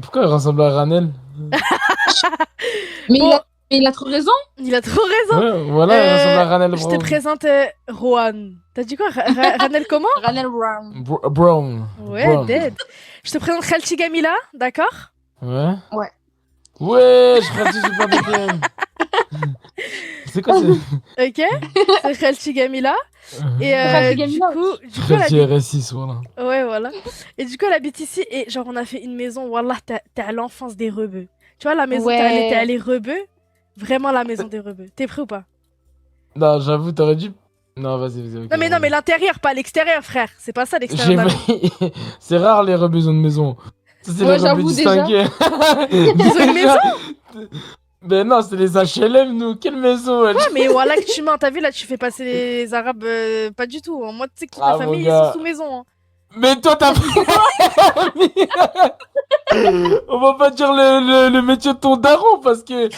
Pourquoi il ressemble à Ranel? Mais Bon. il a trop raison. Il a trop raison. Ouais, voilà, il ressemble à Ranel Je te Brown. présente Rohan. T'as dit quoi? Ranel comment? Ranel Brown. Brown. Ouais, Brown. dead. Je te présente Khalti Gamila, d'accord? Ouais? Ouais. Ouais, je crois que je suis pas BPM. C'est quoi c'est? Ok? C'est Khalti Gamila. Et Khalti du Gamila, coup, elle Khalti habite... RS6, voilà. Ouais, voilà. Et du coup, elle habite ici. Et genre, on a fait une maison. Wallah, t'es à l'enfance des rebeux. Tu vois, la maison, Ouais. t'es allé rebeux. Vraiment la maison des rebeux. T'es prêt ou pas? Non, j'avoue, t'aurais dû. Non, vas-y. ok, Non, mais l'intérieur, pas l'extérieur, frère. C'est pas ça, l'extérieur de la maison. C'est rare les rebeux de maison. Ça, c'est Ouais, les rebeux j'avoue, déjà. distingués. Ils ont une maison? Ben non, c'est les HLM, nous. Quelle maison, elle? Ouais, mais voilà que tu mens. T'as vu, là, tu fais passer les Arabes. Pas du tout. Moi, tu sais que toute Ah, ma famille, mon ils gars. sont sous maison. Hein. Mais toi, t'as On va pas dire le métier de ton daron parce que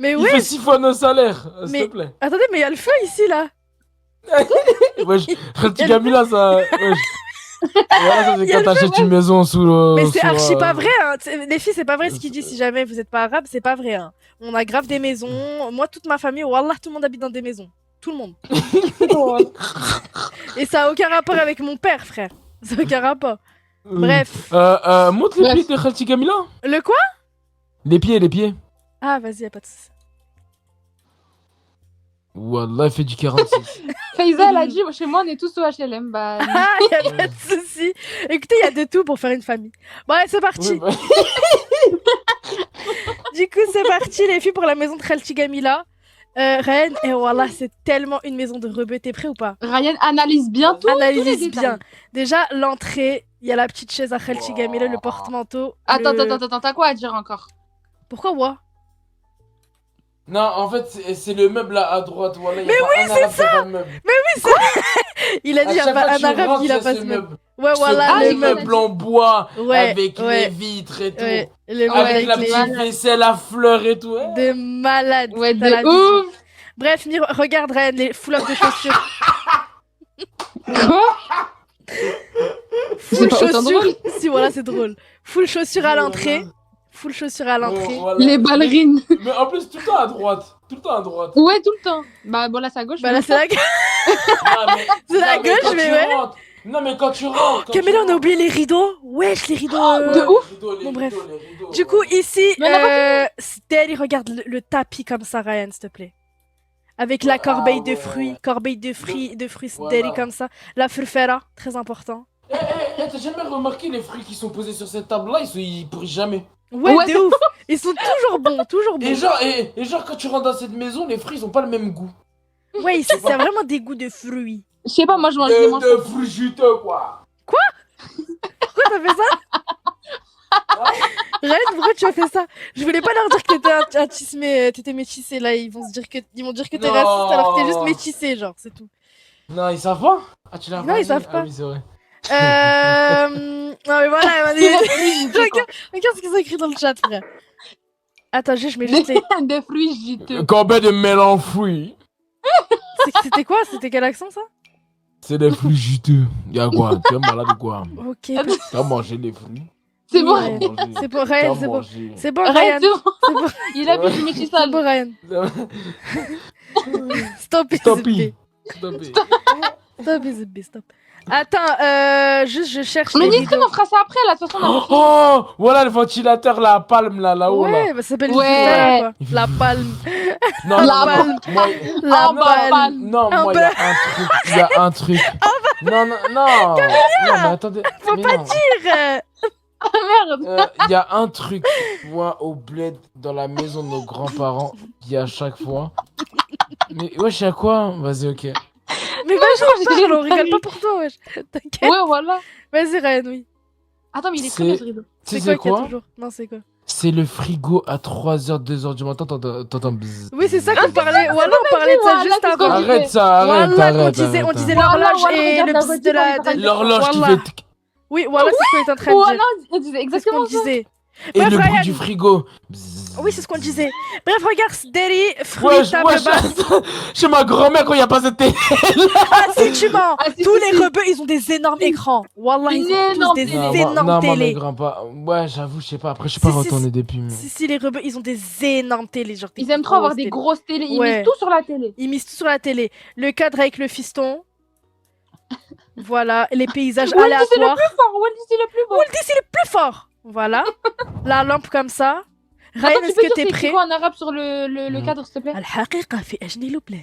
Mais il ouais. fait 6 fois nos salaires, s'il Mais- te plaît. Attendez, mais il y a le feu ici, là. Wesh, Khalti Gamila, ça. Wesh. Voilà, ça c'est Il y a quand le t'achètes une maison sous le. Mais c'est sous, archi pas vrai, hein. Les filles, c'est pas vrai ce qu'il dit. c'est- Si jamais vous êtes pas arabe, c'est pas vrai. Hein. On a grave des maisons. Moi, toute ma famille, wallah, tout le monde habite dans des maisons. Tout le monde. Et ça a aucun rapport avec mon père, frère. Ça a aucun rapport. Bref. Montre les Bref. pieds de Khalti Gamila. Le quoi? Les pieds. Ah, vas-y, y'a pas de soucis. Wallah, il fait du 46. Faiza, elle a dit, chez moi, on est tous au HLM. Bah, Ah, y'a pas de soucis. Écoutez, il y a de tout pour faire une famille. Bon, allez, c'est parti. Oui, bah... Du coup, c'est parti, les filles, pour la maison de Khalti Gamila. Reine, et voilà, c'est tellement une maison de rebeux. T'es prêt ou pas? Ryan analyse bien tout. Analyse bien. Déjà, l'entrée, il y a la petite chaise à Khalti Gamila, le porte-manteau. Attends, le- attends, t'as quoi à dire encore? Pourquoi moi? Non, en fait, c'est le meuble là à droite. Voilà, mais oui, c'est ça. Il a dit, il y a pas un arabe qui a pas ce meuble. Ouais, voilà, le le meuble. meuble en bois Ouais, avec ouais. les vitres et tout. Ouais, le meuble Avec la les petite vaisselle à fleurs et tout. Ouais. de malade. Ouais, T'as la de vision. ouf. Bref, regarde, Reine, les full-up de chaussures. Quoi? Full pas autant chaussures. drôle. Si, voilà, c'est drôle. Full chaussures à l'entrée. Full chaussures à l'entrée. Voilà. Les ballerines. Mais en plus, tout le temps à droite. Tout le temps à droite. Ouais, tout le temps. Bah, bon, là, c'est à gauche. Bah là, c'est la Non, mais- C'est la non, mais gauche, quand mais tu ouais. rentres- Non, mais quand tu rentres. quand Ok, mais tu là, on a rentres- oublié les rideaux. Wesh, les rideaux. de ouf. Les rideaux, les Bon, bref. rideaux, les rideaux, Du coup, ici, Mais on a Steli, regarde le tapis comme ça, Ryan, s'il te plaît. Avec la corbeille Ah, de ouais. fruits, corbeille de fruits Voilà. Steli comme ça. La frufera, très important. T'as jamais remarqué les fruits qui sont posés sur cette table-là, ils pourrissent jamais. Ouais, Ouais, de ouf. Ils sont toujours bons, toujours bons. Et genre, quand tu rentres dans cette maison, les fruits, ils ont pas le même goût. Ouais, ici, c'est vraiment des goûts de fruits. Je sais pas, moi, je les mange. De fruits juteux, quoi. Pourquoi t'as fait ça? Ryan, pourquoi tu as fait ça? Je voulais pas leur dire que t'étais métissé, là. Ils vont dire que t'es Non. raciste alors que t'es juste métissé, genre, c'est tout. Non, ils savent pas. Ah, tu l'as Non, ils dit savent pas. Ah oui, c'est vrai. Non, mais voilà, elle m'a dit. Regarde ce qu'ils ont écrit dans le chat, frère. Attends, je mets juste les. Des fruits juteux. Combien de mélange fruits? C'était quoi? C'était quel accent, ça? C'est des fruits juteux. Y'a quoi? Tu es malade ou quoi? Ok. Ah, T'as mangé des fruits? C'est bon. Ouais. C'est bon, Ryan, c'est bon. C'est bon, Ryan. Arrête, c'est bon. C'est bon, Il a vu du métissage. c'est bon, Ryan. Stop it, Stop Zibbi. it. Stop it, Zibbi, stop. Attends, juste je cherche Mais les Nisrine, rideaux. on fera ça après, là. De toute façon, on a Oh, voilà le ventilateur, la palme là-haut. Ouais, Là. bah, ça s'appelle Ouais. Frufera, quoi. La palme. Non, La non, palme. moi, La Ah, bah, palme. palme. non, Un moi, il y a un truc. Non, non, non. Non, mais attendez. Faut mais pas non. dire. Merde. Il y a un truc, moi, au bled, dans la maison de nos grands-parents, qui à chaque fois. Mais wesh, y'a quoi? Vas-y, ok. Mais vas-y, parle, on rigole pas pour toi, wesh. T'inquiète. Ouais, voilà. Vas-y, Ryan, oui. Attends, mais il est C'est- très ce rideau. Tu sais, C'est c'est quoi qu'il y a quoi? toujours? Non, c'est quoi? C'est le frigo à 3h, 2h du matin, t'entends bzzz. Oui, c'est ça qu'on parlait. Voilà, on parlait de ça voilà, juste c'est ce qu'on avant. dit. Arrête ça, arrête, Voilà, arrête. on disait Voilà, l'horloge voilà, et regarde le la bzz de la. redite, L'horloge qui Voilà. fait. Oui, voilà, c'est ce qu'on est en train de Voilà, dire. on disait C'est ce qu'on exactement ça. disait. Et Bref, le bruit Ryan. du frigo. Bzzz. Oui, c'est ce qu'on disait. Bref, regarde, Sderi, fruits, Wesh, table wesh, basse. chez ma grand-mère quand il n'y a pas cette télé. Ah, si tu mens. Ah, si, Tous si, les si. rebeux, ils ont des énormes écrans. Wallah, ils Une ont tous énorme des télé. énormes moi, mes télés. grands-pas. Ouais, j'avoue, je sais pas. Après, je suis pas Si, si, retourné depuis. Mais... Si, les rebeux, ils ont des énormes télés. Genre des Ils aiment trop avoir grosses des télés. grosses télés. Ils Ouais. misent tout sur la télé. Ils misent tout sur la télé. Le cadre avec le fiston. Voilà, les paysages Walt Disney, c'est le aléatoires. plus fort. Walt Disney, le plus beau. Walt Disney, le plus fort. Voilà. La lampe comme ça. Ryan, Attends, tu est-ce peux que dire t'es c'est prêt? quoi en arabe sur le cadre, s'il te plaît? الحقيقة في أجني البلاد.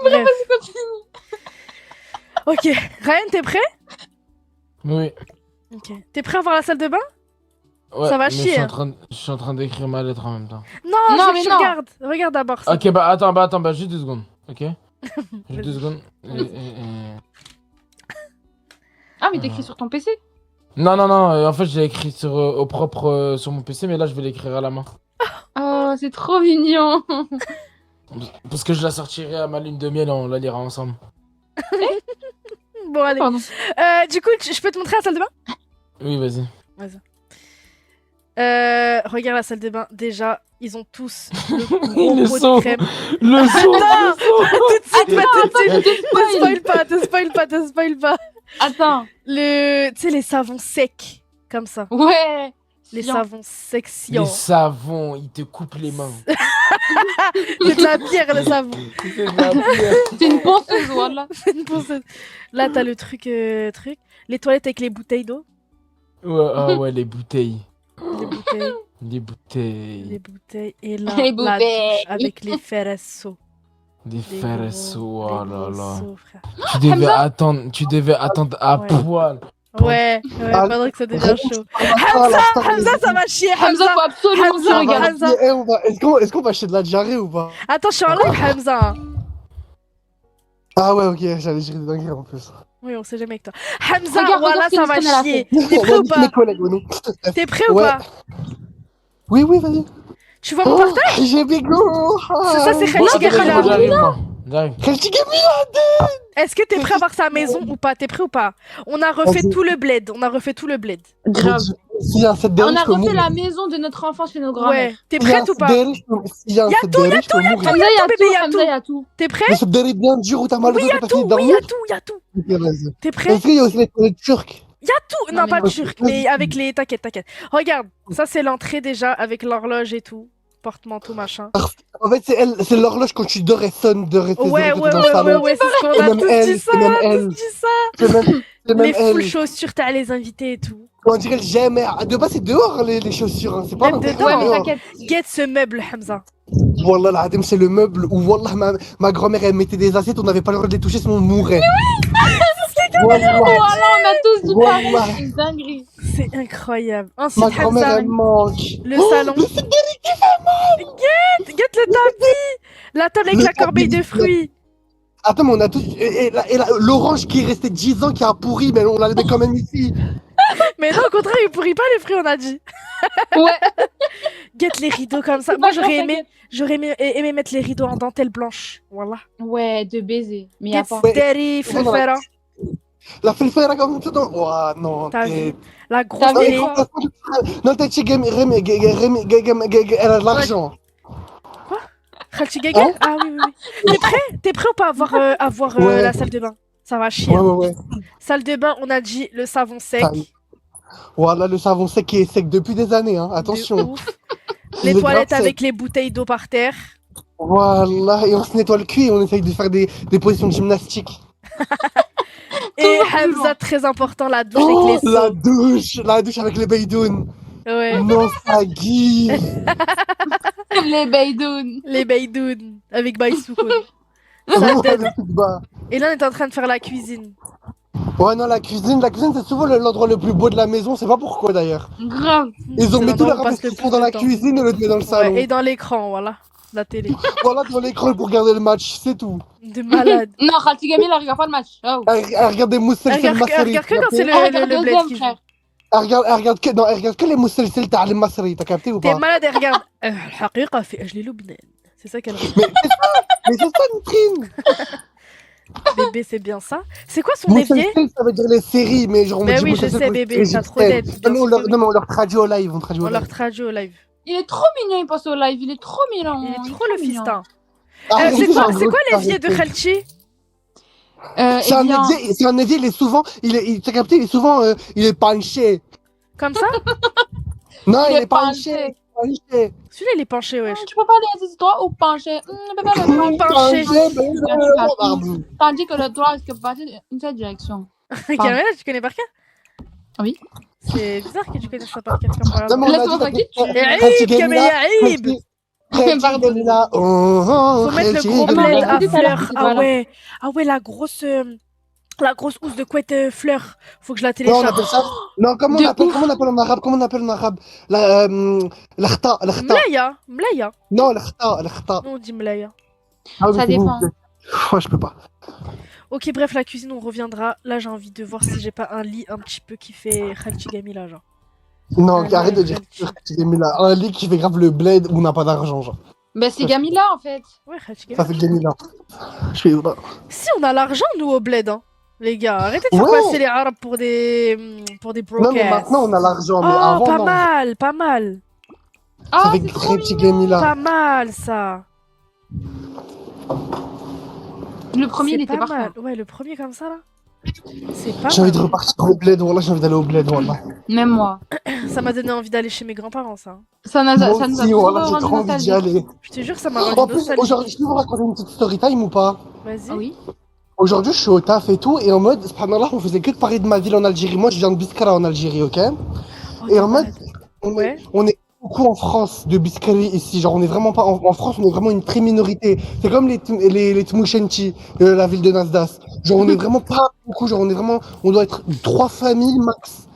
Bref. Continue. Ok, Ryan, t'es prêt? Oui. Ok. T'es prêt à voir la salle de bain? Ouais, Ça va mais chier, Je suis en train d'écrire ma lettre en même temps. Non, Non, je veux mais que tu non. regardes. Regarde d'abord. ça. Ok, bah attends, juste 2 secondes. Ok? Juste 2 secondes. Ah, mais t'écris sur ton PC? Non, en fait, j'ai écrit au propre sur mon PC, mais là, je vais l'écrire à la main. Oh, c'est trop mignon. Parce que je la sortirai à ma lune de miel, on la lira ensemble. Bon, allez. Pardon. Du coup, je peux te montrer la salle de bain? Oui, vas-y. Regarde la salle de bain. Déjà, ils ont tous le Le gros pot son. de crème. Le son! Attends, tout de suite, pas tout de suite. Attends, Te spoil pas, te spoil pas. Attends. Tu sais, les savons secs, comme ça. Ouais. Les Sian. savons secs Les siants. savons, ils te coupent les mains. C'est de la pierre, le savon. C'est de la pierre. C'est une ponceuse, voilà. C'est une ponceuse. Là, t'as le truc. Les toilettes avec les bouteilles d'eau. Ouais, ah ouais, les bouteilles. Les bouteilles. Les bouteilles. Les bouteilles. Et là, Les la bouteilles. douche avec les ferresso. Des Les fersos, gros- oh les là gros là. seaux, frère. Tu devais attendre à Ouais. poil. Ouais, Ah, pendant que ça devient chaud. Hamza, Hamza, ça va chier, Hamza, Hamza. faut absolument que tu Hamza, regardes. Hamza. Est-ce qu'on va acheter de la diarrhée ou pas? Attends, je suis en live, Hamza. Ah ouais, ok, j'allais gérer des dingueries en plus. Oui, on sait jamais avec toi. Hamza, Regarde, voilà, regarde ce ça que va Nissan, elle a chier. fait. T'es prêt ou pas? Mes collègues, ouais, non. T'es prêt ou Ouais. pas? Oui, oui, vas-y. Tu vois mon portable? J'ai bigo. C'est ça, c'est Bon, Khalchi attends, Gamila. j'arrive, moi. J'arrive. Est-ce que t'es prêt à voir sa maison ou pas? T'es prêt ou pas? On a refait Vas-y. tout le bled. On a refait tout le bled. Grave. S'il y a un set On derrière, a je peux refait mourir. la maison de notre enfance chez nos grands-mères. Ouais. T'es S'il y a un prête ou set pas? derrière, s'il y a un set derrière, je peux mourir. Hamza, il y a bébé, tout, y a Hamza, tout. il y a tout. T'es prêt? Le set derrière bien dur où t'as mal au Oui, dos y quand a t'as tout. fini de Oui, y dormir. a tout. Y a tout. Ok, vas-y. T'es prêt? Est-ce qu'il y a aussi les toilettes turques? Y a tout. Non, Non, mais pas non. le turc, mais avec les. T'inquiète, t'inquiète. Regarde, ça c'est l'entrée déjà avec l'horloge et tout. Porte-manteau, machin. En fait, c'est l'horloge quand tu dors, elle sonne de rester Ouais, quand ouais, t'es dans le ouais, ouais, salon. ouais, c'est ce qu'on Et a même tous elle, dit ça. et même Tous elle. dit ça. C'est même Les full elle. chaussures, t'as les invités et tout. On dirait le jamais. De base, c'est dehors les chaussures, hein. C'est pas à Même l'intérieur. dedans. Ouais, mais dehors. t'inquiète. Get ce meuble, Hamza. Wallah, l'adem, c'est le meuble où Wallah, ma grand-mère, elle mettait des assiettes, on n'avait pas le droit de les toucher, sinon on mourait. Wallah, Voilà, on a tous dit Wallah. pareil. C'est une dinguerie. C'est incroyable. ma Ensuite, grand-mère, Hamza, elle manque. le salon. Get le tapis. La table avec Le la corbeille de tapis. fruits. Attends, mais on a tous. L'orange qui est resté 10 ans, qui a pourri, mais on l'a mis quand même ici. Mais non, au contraire, il pourrit pas les fruits, on a dit. Ouais. Get les rideaux comme ça. C'est Moi, pas grave, t'inquiète. j'aurais aimé mettre les rideaux en dentelle blanche. Voilà. Ouais, de baiser. Mais y a Get pas. Ouais. Derry, Flefera. La felfera comme ça, non. Ouah, non. T'as t'es- vu La grosse T'as vu télé. quoi? Non, t'as dit elle a de l'argent. Khalchi Gaga Hein Ah oui, oui, oui. T'es prêt ou pas à voir Ouais. la salle de bain? Ça va chier. Ouais, ouais, ouais. Salle de bain, on a dit le savon sec. Voilà, le savon sec qui est sec depuis des années, hein. De Attention. ouf. Il Les est toilettes grave sec. avec les bouteilles d'eau par terre. Voilà, et on se nettoie le cul et on essaye de faire des positions de gymnastique. Et Hamza, très important, la douche Oh, avec les seaux. la douche avec les baydounes. Ouais. Non, ça guille. Les Beydoun. Les baydounes avec Baïsoukon. Ouais, Ça le dead. truc bas. Et là, on est en train de faire la cuisine. Ouais, non, la cuisine, c'est souvent l'endroit le plus beau de la maison, c'est pas pourquoi d'ailleurs. Grave. Ils ont C'est mis tout l'endroit leur où on passe le investissement plus dans de la temps. cuisine et le met dans le salon. Ouais, et dans l'écran, voilà. La télé. Voilà, dans l'écran pour regarder le match, c'est tout. De malade. Non, Khalti Gamil, elle regarde pas le match. Oh. Elle regarde des mousselcels Elle regarde Masri. que quand c'est Elle regarde le bled deuxième, qui joue. frère. Elle regarde que les mousselcels تاع المصري, t'as capté ou T'es pas? malade, elle regarde. الحقيقة في أجل لبنان. C'est ça qu'elle regarde. Mais c'est ça, Nitrine. Bébé, c'est bien ça. C'est quoi son évier? Mousselsil, ça veut dire les séries, mais genre on Mais dit oui, je mousselsil sais, pour les bébé, séries t'as trop égyptiennes. d'aide, bien Non, sûr que non, mais on leur traduit au live, on traduit On au leur live. traduit au live. Il est trop mignon, il passe au live. Il est trop mignon. Il est trop le mignon. fistin. Arrêtez, C'est quoi, un c'est gros quoi l'évier de arrêtez. Khalchi? C'est un évier, il est souvent, t'as capté, il est souvent, il est penché. Comme ça? Non, Il il est est penché. Penché. Celui-là, il est penché, wesh. Tu peux pas aller assis droit ou penché. Tu peux pas le droit. Penché. Pardon. Tandis que le droit, est-ce que penché une seule direction. Camilla, tu connais par cœur? Oui. C'est bizarre que tu connaisses ça par cœur comme par Non, mais on a Laisse-moi dit, tranquille. Aïb, Camilla, aïb. Pardon. Faut mettre le gros Pardon. bled à Écoutez, fleurs. c'est Ah pas là. ouais. Ah ouais, la grosse housse de couette fleur. Faut que je la Non, on télécharge. appelle ça. Non, comment De on appelle, ouf. comment on appelle en arabe? L'khta. Mlaya. Mlaya. Non, l'khta. Non, on dit Mlaya. Ah oui, Ça c'est vous. dépend. Moi, je peux pas. Ok, bref, la cuisine, on reviendra. Là, j'ai envie de voir si j'ai pas un lit un petit peu qui fait Khalchi Gamila, genre. Non, Ah, arrête de non, dire Khalchi. que j'ai mis là un lit qui fait grave le bled où on n'a pas d'argent, genre. Ben, c'est Gamila, en fait. Ah, Ouais, Khalchi Ça Gamila. fait gagner là. Je suis là. Si, on a l'argent, nous, au bled, hein. Les gars, arrêtez de faire Ouais. passer les arabes pour des brocasts. Non, mais maintenant on a l'argent, mais Oh, avant, pas non. mal, pas mal. Ça Ah, fait c'est trop très petit gagner là. Pas mal, ça. Le premier, C'est il était pas parfait. mal. Ouais, le premier comme ça, là. C'est pas J'ai envie de mal. repartir au bled, voilà, j'ai envie d'aller au bled, voilà. Même moi. Ça m'a donné envie d'aller chez mes grands-parents, ça. Ça nous Moi a aussi, trop voilà, j'ai rendu trop envie d'y nostalgique. aller. Je te jure, ça m'a En rendu plus, nostalgique. aujourd'hui, je peux vous raconter une petite story time ou pas? Vas-y. Ah oui. Aujourd'hui, je suis au taf et tout, et en mode, subhanallah, on faisait que de parler de ma ville en Algérie. Moi, je viens de Biskra en Algérie, ok? Oh, Et t'es en mode, malade. on Ouais. est beaucoup en France de Biskri ici. Genre, on est vraiment pas. En France, on est vraiment une très minorité. C'est comme les Tmouchenti, la ville de Nasdas. Genre, on est vraiment pas beaucoup. Genre, on est vraiment. On doit être 3 familles max.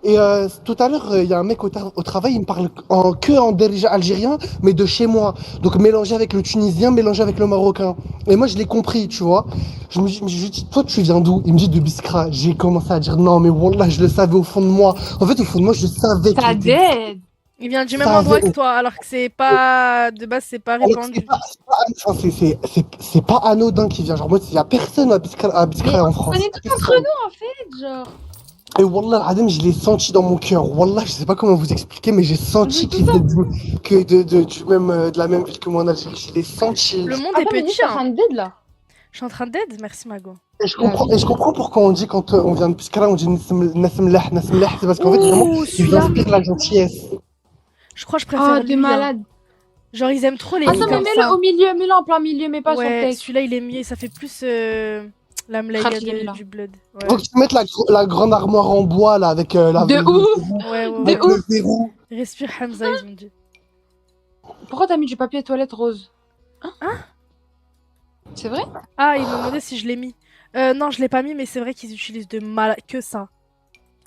Et tout à l'heure, il y a un mec au travail, il me parle en derja algérien, mais de chez moi. Donc mélangé avec le tunisien, mélangé avec le marocain. Et moi, je l'ai compris, tu vois. Je lui dis, toi, tu viens d'où? Il me dit de Biskra. J'ai commencé à dire, non, mais wallah, je le savais au fond de moi. En fait, au fond de moi, je savais qu'il Ça était. dead. Il vient du même Ça endroit avait- que toi, alors que c'est pas. De base, c'est pas Alors que répandu. enfin, c'est pas anodin qui vient. Genre, moi, il y a personne à Mais Biskra en on France. est tous entre Personne. nous, en fait, genre. Et Wallah, Adem, je l'ai senti dans mon cœur. Wallah, je sais pas comment vous expliquer, mais j'ai senti qu'il venait de la même ville que moi en Algérie. Je l'ai senti. Le monde est Attends, mais petit, je suis en hein. train de dead, là. Je suis en train d'aide, merci Mago. Et je comprends pourquoi on dit quand on vient de Biskra, on dit Nasmlah, Nasmlah. C'est parce qu'en fait, vraiment, Ouh, ils celui-là. inspirent la gentillesse. Je crois que je Oh, préfère t'es lui. Hein. malade. Genre, ils aiment trop les filles Attends, mais comme mets-le ça. au milieu, mets-le en plein milieu, mais pas sur le Ouais, texte. celui-là, il est mieux. Ça fait plus la mlaïa Khalti Gamila. du blood. Ouais. Faut que tu mettes la grande armoire en bois, là, avec De ouf. Ouais, ouais, avec ouais. le verrou. Respire Hamza, ils ont dit. Pourquoi t'as mis du papier toilette rose? Hein? C'est vrai? Ah, ils m'ont demandé si je l'ai mis. Non, je l'ai pas mis, mais c'est vrai qu'ils utilisent de mal que ça.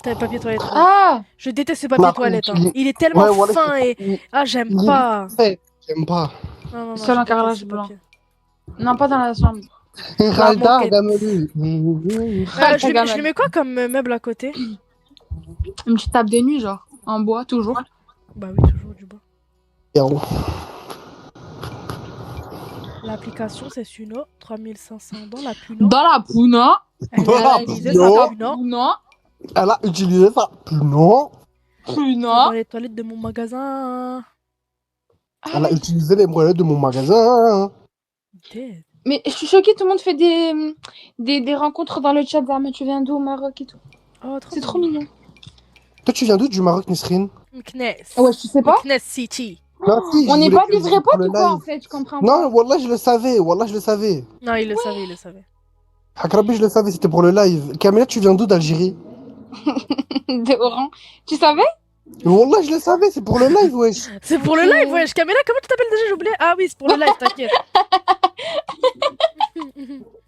T'as le papier toilette rose. Ah! Je déteste ce papier Non, toilette. Hein. il est- Il est tellement Ouais, voilà, fin et. il- Ah, j'aime il est pas. fait. J'aime pas. Non, non, non. Seul je en déteste carrelage ce blanc. papier. Non, pas dans la chambre. Ralda, moquette. Gamelu. Je lui mets quoi comme meuble à côté? Une petite table de nuit, genre. En bois, toujours. Bah oui, toujours du bois. Yo. L'application, c'est Suno. 3500 dans la Puno. Dans la Puna. Elle Dans la a utilisé Puno. sa Puno. Puna. Elle a utilisé ça. Non. Dans Puna. les toilettes de mon magasin. Elle a utilisé les moyens de mon magasin. Dead. Mais je suis choquée, tout le monde fait des rencontres dans le chat. Zama, tu viens d'où au Maroc et tout. Oh, C'est trop mignon. Toi, tu viens d'où, du Maroc, Nisrine? Mknes. Ouais, je sais pas. Mknes City. Non, si, je On n'est voulais pas que des je vrais dise pour potes le ou quoi, live. en fait? Je comprends Non, pas. Wallah, je le savais. Wallah, je le savais. Non, il le savait, il le savait. Hakrabi, je le savais, c'était pour le live. Camilla, tu viens d'où, d'Algérie? De Oran. Tu savais? Wallah, je le savais, c'est pour le live, wesh. C'est pour le live, wesh. Camilla, comment tu t'appelles déjà? J'ai oublié. Ah oui, c'est pour le live, t'inquiète.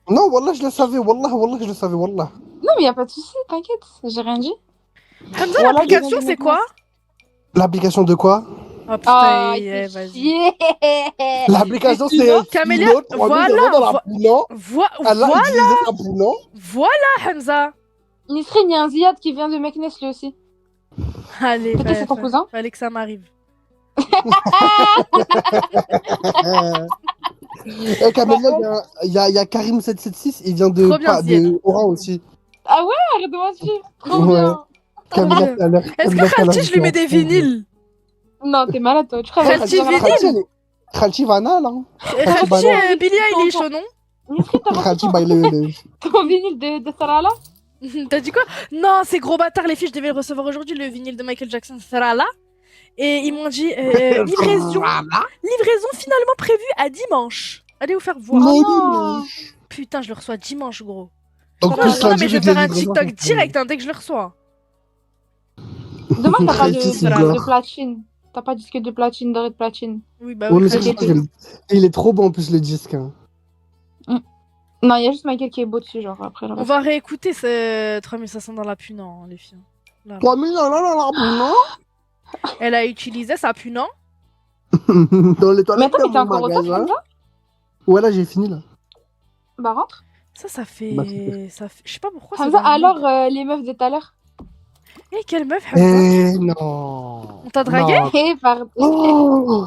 Non, Wallah, je le savais. Wallah, Wallah, je le savais, Wallah. Non, mais y a pas de souci, t'inquiète. J'ai rien dit. Hamza, Voilà, l'application, j'ai c'est quoi? L'application de quoi? Oh putain, Ah, vas-y. chier. L'application, tu c'est vois, Camélia, Poulo, 3000 voilà, euros dans la Poulo. Elle a Voilà, utilisé sa Poulo. voilà, Hamza. Nisrine, il y a un Ziad qui vient de Meknes lui aussi. Allez, Peut-être c'est ton cousin. fallait que ça m'arrive. Eh, Camilla, il y a Karim776, il vient Trop bien, de Oran aussi. Ah ouais, arrête de mentir. Trop Ouais. bien. Camilla, bien. tout à l'heure. Est-ce Camilla, que tout à l'heure, Khalti, je lui mets des vinyles? Non, t'es malade toi. Tu crois Khalti que vinyle. Khalti Vanal, hein. Khalti, Billy Eilish, non? Nisrine, t'as Khalti, pas bah, ton vinyle de Sarala? T'as dit quoi? Non, c'est gros bâtard, les filles, je devais le recevoir aujourd'hui, le vinyle de Michael Jackson sera là. Et ils m'ont dit livraison finalement prévue à dimanche. Allez vous faire voir. Non. Putain, je le reçois dimanche, gros. Donc, Non, plus non, lundi, mais je vais les faire un livraisons TikTok sont direct hein, dès que je le reçois. Dommage, t'as pas Khalti, c'est gore. de platine. T'as pas de disque de platine, doré de platine. Oui, bah Ouais, oui. mais c'est Khalti. pour ça que il est trop bon en plus le disque. Hein. Non, il y a juste Michael qui est beau dessus, genre après. On va réécouter ce 3500 dans la punant, les filles. Là. 3000 non. Elle a utilisé sa punant. Dans les Mais toilettes attends, mais de t'es mon encore au taf magasin. comme ça? Ouais, là, j'ai fini, là. Bah rentre. Ça fait. Bah, super. Ça fait... Je sais pas pourquoi ça. Hamza, va alors venir. les meufs de tout à l'heure? Eh, quelle meuf, Hamza. Eh non. On t'a dragué? Non. Eh, pardon. Oh.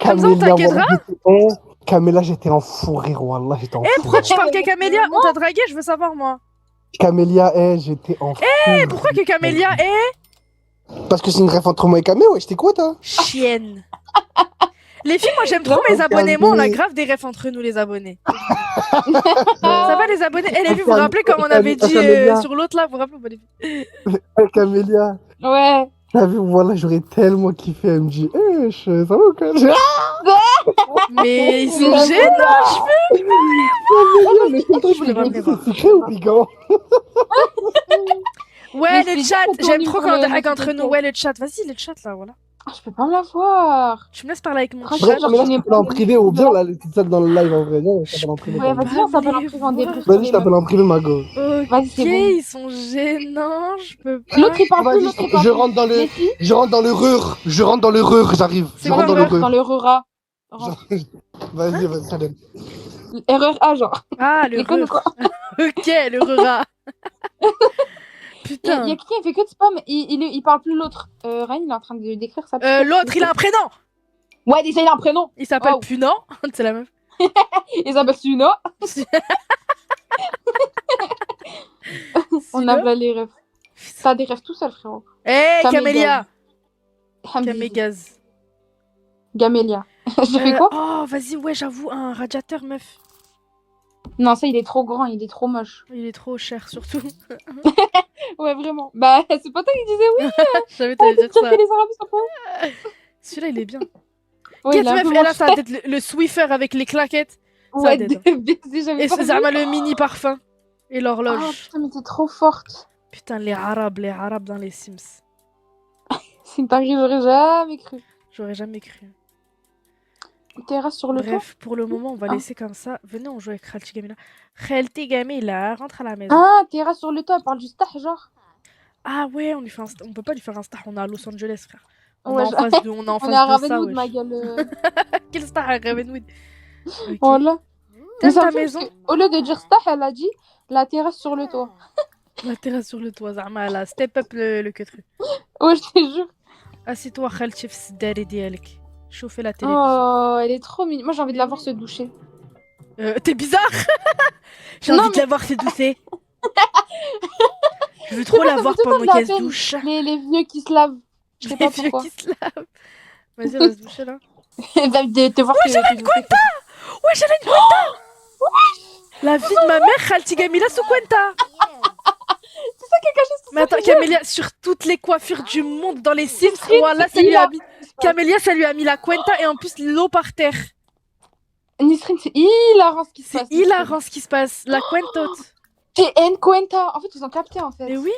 Hamza, on t'inquiétera? Camilla, j'étais en fou rire, wallah, j'étais en Eh, fou pourquoi rire. tu parles qu'à Camélia? On t'a dragué, je veux savoir, moi. Camélia, j'étais en fou. Eh, pourquoi que Camélia est Parce que c'est une ref entre moi et Camé, ouais, je t'écoute, hein. chienne? Les filles, moi j'aime trop Non, mes abonnés. Moi, on a Camé. grave des refs entre nous, les abonnés. Ça va, les abonnés? Eh, les filles, vous vous rappelez comme on avait dit Camélia. sur l'autre là? Vous vous rappelez ou pas, les filles? Camélia, Ouais. T'as vu, voilà, j'aurais tellement kiffé. Elle me dit, ça va ou quoi? Mais ils sont gênants. Mais c'est le truc, Je peux pas me les voir. c'est secret ou piquant? Ouais, Mais le c'est chat. trop J'aime nul trop pour quand on le drague entre notification. nous. Ouais, le chat. Vas-y, le chat là, voilà. Ah, je peux pas me la voir. Tu me laisses parler avec mon Franchement, chat. Bref, mais là, je connais t'appelle en pas privé ou bien là, t'es seule dans le live en vrai. Viens, on Je s'appelle en privé. peux Ouais, pardon. vas-y, on pas s'appelle me en les privé, on débriefe voir. sur Vas-y, les je t'appelle meufs. en privé, ma go. Ok, Vas-y, c'est bon. ils sont gênants. Je peux pas. L'autre, il parle plus, Vas-y, l'autre, il parle je plus. rentre dans le, Les filles, je rentre dans le reur. Je rentre dans le reur, j'arrive. C'est Je quoi, rentre dans le le reur dans reur. le Rura. Rentre. Vas-y, vas-y, ça donne. Erreur A, genre. Ah, le Déconne ou reur. quoi? Ok, le rera. Il y a Putain. quelqu'un qui fait que de spam, il parle plus l'autre. Ryan, il est en train de décrire sa petite. L'autre, il a un prénom. Ouais, déjà, il a un prénom. Il s'appelle Oh. Punant. C'est la meuf. Il s'appelle Suno. On a plein les rêves. T'as des rêves tout seul, frérot. Hey, Camélia. Camélia. Camégaz. Gamélia. J'ai fait quoi? Oh, vas-y, ouais, j'avoue, un radiateur, meuf. Non, ça, il est trop grand, il est trop moche. Il est trop cher, surtout. Ouais, vraiment. Bah, c'est pas toi qui disais oui. Je savais que t'allais dire ça. Que les Arabes sont pas. Celui-là, il est bien. Ouais, il Qu'est-ce est un meuf, peu elle a moche. sa tête, le Swiffer avec les claquettes. Ouais, dead. baiser, j'avais Et pas c'est vu. Zama le mini parfum. Et Ah, l'horloge. putain, mais t'es trop forte. Putain, les Arabes dans les Sims. C'est une dinguerie, j'aurais jamais cru. J'aurais jamais cru. Terrasse sur le toit. Bref, pour le moment, on va Ah. laisser comme ça. Venez, on joue avec Khalti Gamila. Khalti Gamila, rentre à la maison. Ah, terrasse sur le toit, elle parle du star, genre. Ah ouais, on peut pas lui faire un star, on est à Los Angeles, frère. On Ouais, est en face de, on est en On face est à de ça, Ravenwood, wesh. ma gueule. Quel star à Ravenwood? Ok. Voilà. Mais T'aimes ça ta me fait maison? parce que, au lieu de dire star, elle a dit la terrasse sur le toit. La terrasse sur le toit, Zama, elle a step up le queutru. Ouais, je te jure. Assieds-toi, Khalti, في السداري ديالك. Chauffez la télé. Oh, elle est trop mignonne. Moi, j'ai envie de la voir se doucher. T'es bizarre. J'ai Non, envie de mais- la voir se doucer. Je veux trop moi, la ça voir me fait tout pendant de la qu'elle se peine. douche. Les vieux qui se lavent. Je sais Les pas vieux pourquoi. qui se lavent. Vas-y, on va se doucher là. Elle va te voir Ouais, j'avais une Quenta. Ouais, j'avais une Quenta. La vie de ma mère, Khalti Gamila sous Quenta. C'est ça qui est caché sous Mais attends, Camélia, sur toutes les coiffures du monde dans les Sims, Nisrine, voilà, c'est Camélia, ça lui a mis la Quenta et en plus l'eau par terre. Nisrine, c'est hilarant ce qui se C'est passe. hilarant ce qui se passe. La Quentote. C'est N Cuenta. En fait, ils ont capté en fait. Mais oui,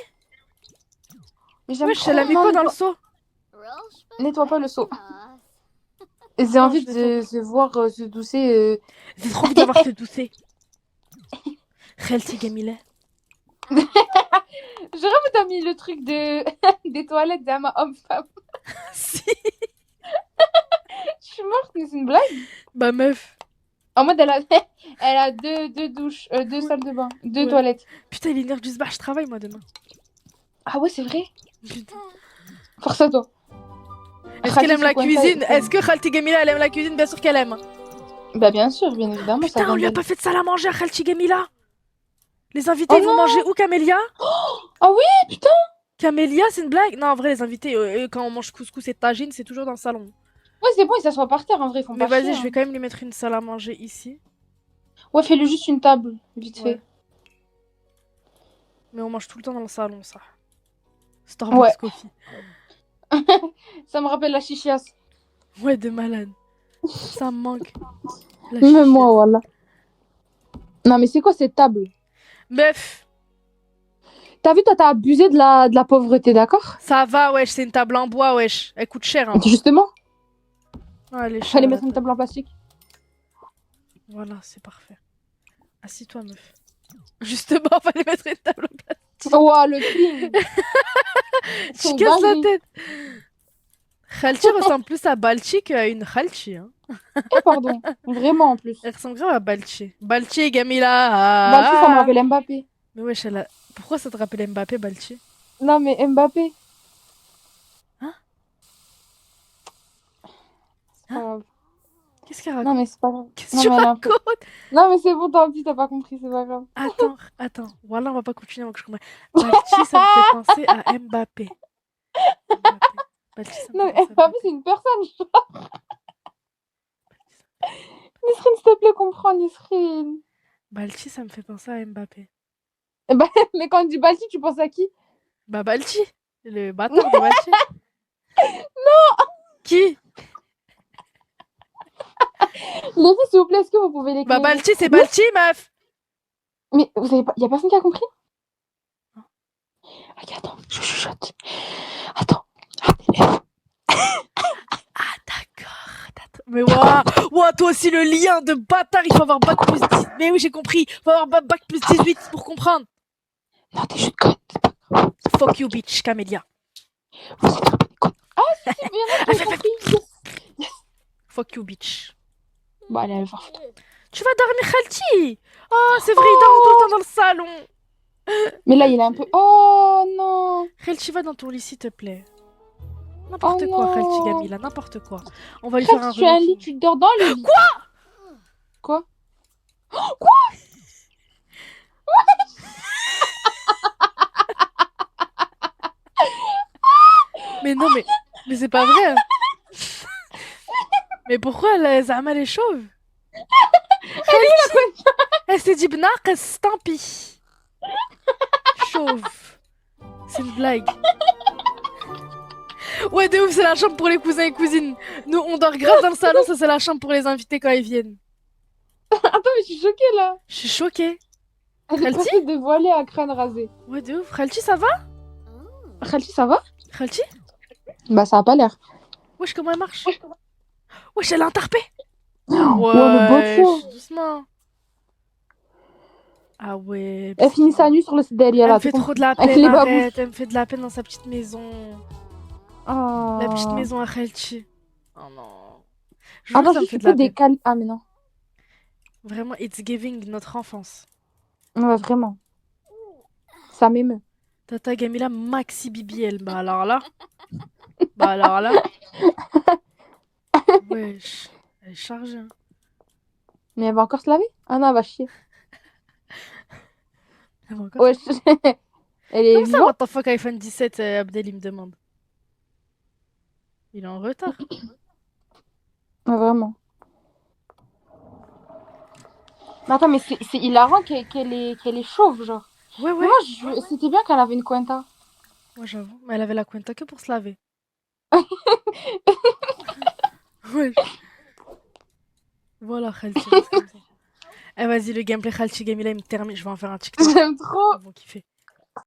Mais j'aime wesh, trop. elle a mis Non, quoi dans le seau? nettoie pas le seau. Et j'ai envie je de voir se doucer. J'ai trop envie d'avoir te doucer. Khalti Gamila. J'aurais vu t'as mis le truc de des toilettes d'Ama homme-femme. Si. Je suis morte, mais c'est une blague. Bah meuf. En mode, elle a deux douches, deux salles de bain, deux Ouais. toilettes. Putain, il est 1h du sbar, je travaille moi demain. Ah ouais, c'est vrai. Putain. Force à toi. Est-ce qu'elle aime la cuisine? Est-ce que Khalti Gamila, elle aime la cuisine? Bien sûr qu'elle aime. Bah bien sûr, bien évidemment. ça Putain, on vient lui a d'elle. pas fait de salle à manger à Khalti Gamila. Les invités Oh vont non. manger où, Camélia? Ah oui, putain. Camélia, c'est une blague? Non, en vrai, les invités, quand on mange couscous et tagine, c'est toujours dans le salon. Ouais, c'est bon, ils s'assoient par terre en vrai, ils font Mais pas vas-y, chier, je vais hein. quand même lui mettre une salle à manger ici. Ouais, fais-le juste une table, vite Ouais. fait. Mais on mange tout le temps dans le salon, ça. Starbucks Ouais. Coffee. Ça me rappelle la chichias. Ouais, de malade. Ça me manque. La Même chicha. moi, voilà. Non, mais c'est quoi cette table? Meuf, T'as vu, toi, t'as abusé de la pauvreté, d'accord? ça va, wesh, c'est une table en bois, wesh. Elle coûte cher, hein. Justement, Ah, elle est chère, fallait la mettre une table. table en plastique. Voilà, c'est parfait. Assis-toi, meuf. Justement, fallait mettre une table en plastique. Ouah, le film. Tu C'est casses la dingue. tête. Khalchi ressemble plus à Balchi qu'à une Khalchi, hein. Eh, pardon. Vraiment, en plus. Elle ressemble grave à Balchi. Balchi et Gamila. Balchi, ça me rappelle Mbappé. Mais wesh, elle a... Pourquoi ça te rappelle Mbappé, Balchi? Non, mais Mbappé. Hein? C'est pas grave. Qu'est-ce qu'elle raconte? Non, mais c'est pas grave. Qu'est-ce Non, que tu mais elle a un peu- racontes? Non, mais c'est bon, tant pis, t'as pas compris, c'est pas grave. Attends. Voilà, on va pas continuer avant que je comprenne. Balchi, ça me fait penser à Mbappé. Mbappé. Balchi, ça me Non, fait mais penser à Mbappé, c'est une personne. Nisrine, s'il te plaît, comprends, Nisrine. Balchi, ça me fait penser à Mbappé. Bah, mais quand on dit Balti, tu penses à qui? Bah, Balchi. Le bâtard de Balchi. Qui? Les filles, s'il vous plaît, est-ce que vous pouvez l'écrire? Bah, Balti, c'est Balti, meuf! Mais vous savez pas, y a personne qui a compris? Ok, attends, je chuchote. Attends. Ah, d'accord. Mais ouah, toi aussi, le lien de bâtard, il faut avoir bac plus 10. Mais oui, j'ai compris. Il faut avoir bac plus 18 pour comprendre. Non, t'es juste conne. Fuck you, bitch, Camélia. Vous êtes vraiment des connes. Ah, si, mais y'en a qui ont compris. Yes. Fuck you, bitch. Bon, allez, allez voir foutre. Tu vas dormir, Khalti? Oh, c'est vrai, il dort tout le temps dans le salon. Mais là, il est un peu. Oh non. Khalti, va dans ton lit, s'il te plaît. N'importe Oh quoi, non. Khalti Gamila, n'importe quoi. On va lui faire un Tu as un lit, relooking. tu dors dans le lit. Quoi? Mais non, mais c'est pas vrai. Mais pourquoi Zama elle est chauve? Elle s'est dit bnaqs, tant pis. Chauve. C'est une blague. Ouais, de ouf, c'est la chambre pour les cousins et cousines. Nous, on dort grave dans le salon, ça c'est la chambre pour les invités quand ils viennent. Attends, mais je suis choquée là. Je suis choquée. Elle est Khalti passée de voilée à crâne rasé. Ouais, de ouf. Khalti, ça va? Khalti, ça va? Khalti? Bah, ça a pas l'air. Wesh, comment elle marche? Wesh, elle est entarpée. Oh, le beau Wesh, show. doucement. Ah ouais. Elle finit sa nuit sur le derrière Elle là. me fait trop de la Avec peine, les babous. arrête. Elle me fait de la peine dans sa petite maison. Oh. La petite maison à Khalti. Oh non. Je vous jure, Attends, ça me si fait tu de la peux des peine. Ah, mais non. Vraiment, it's giving notre enfance. Ouais, vraiment. Ça m'émeut. Tata Gamila Maxi BBL. Bah alors là. Bah alors là. Wesh. Elle est chargée. Hein. Mais elle va encore se laver? Ah non, elle va chier. Elle va encore- Wesh. Elle est Comment ça, vivante. what the fuck, iPhone 17, Abdel, il me demande. Il est en retard. Ouais, vraiment. Mais attends, mais c'est hilarant qu'elle est chauve, genre. Ouais, Mais ouais. moi, c'était bien qu'elle avait une Cuenta. Moi, j'avoue. Mais elle avait la cuenta que pour se laver. Ouais. Voilà, Khalti. reste comme ça. Eh, vas-y, le gameplay Khalti Gamila, il me termine. Je vais en faire un TikTok. J'aime trop. Ils vont kiffer.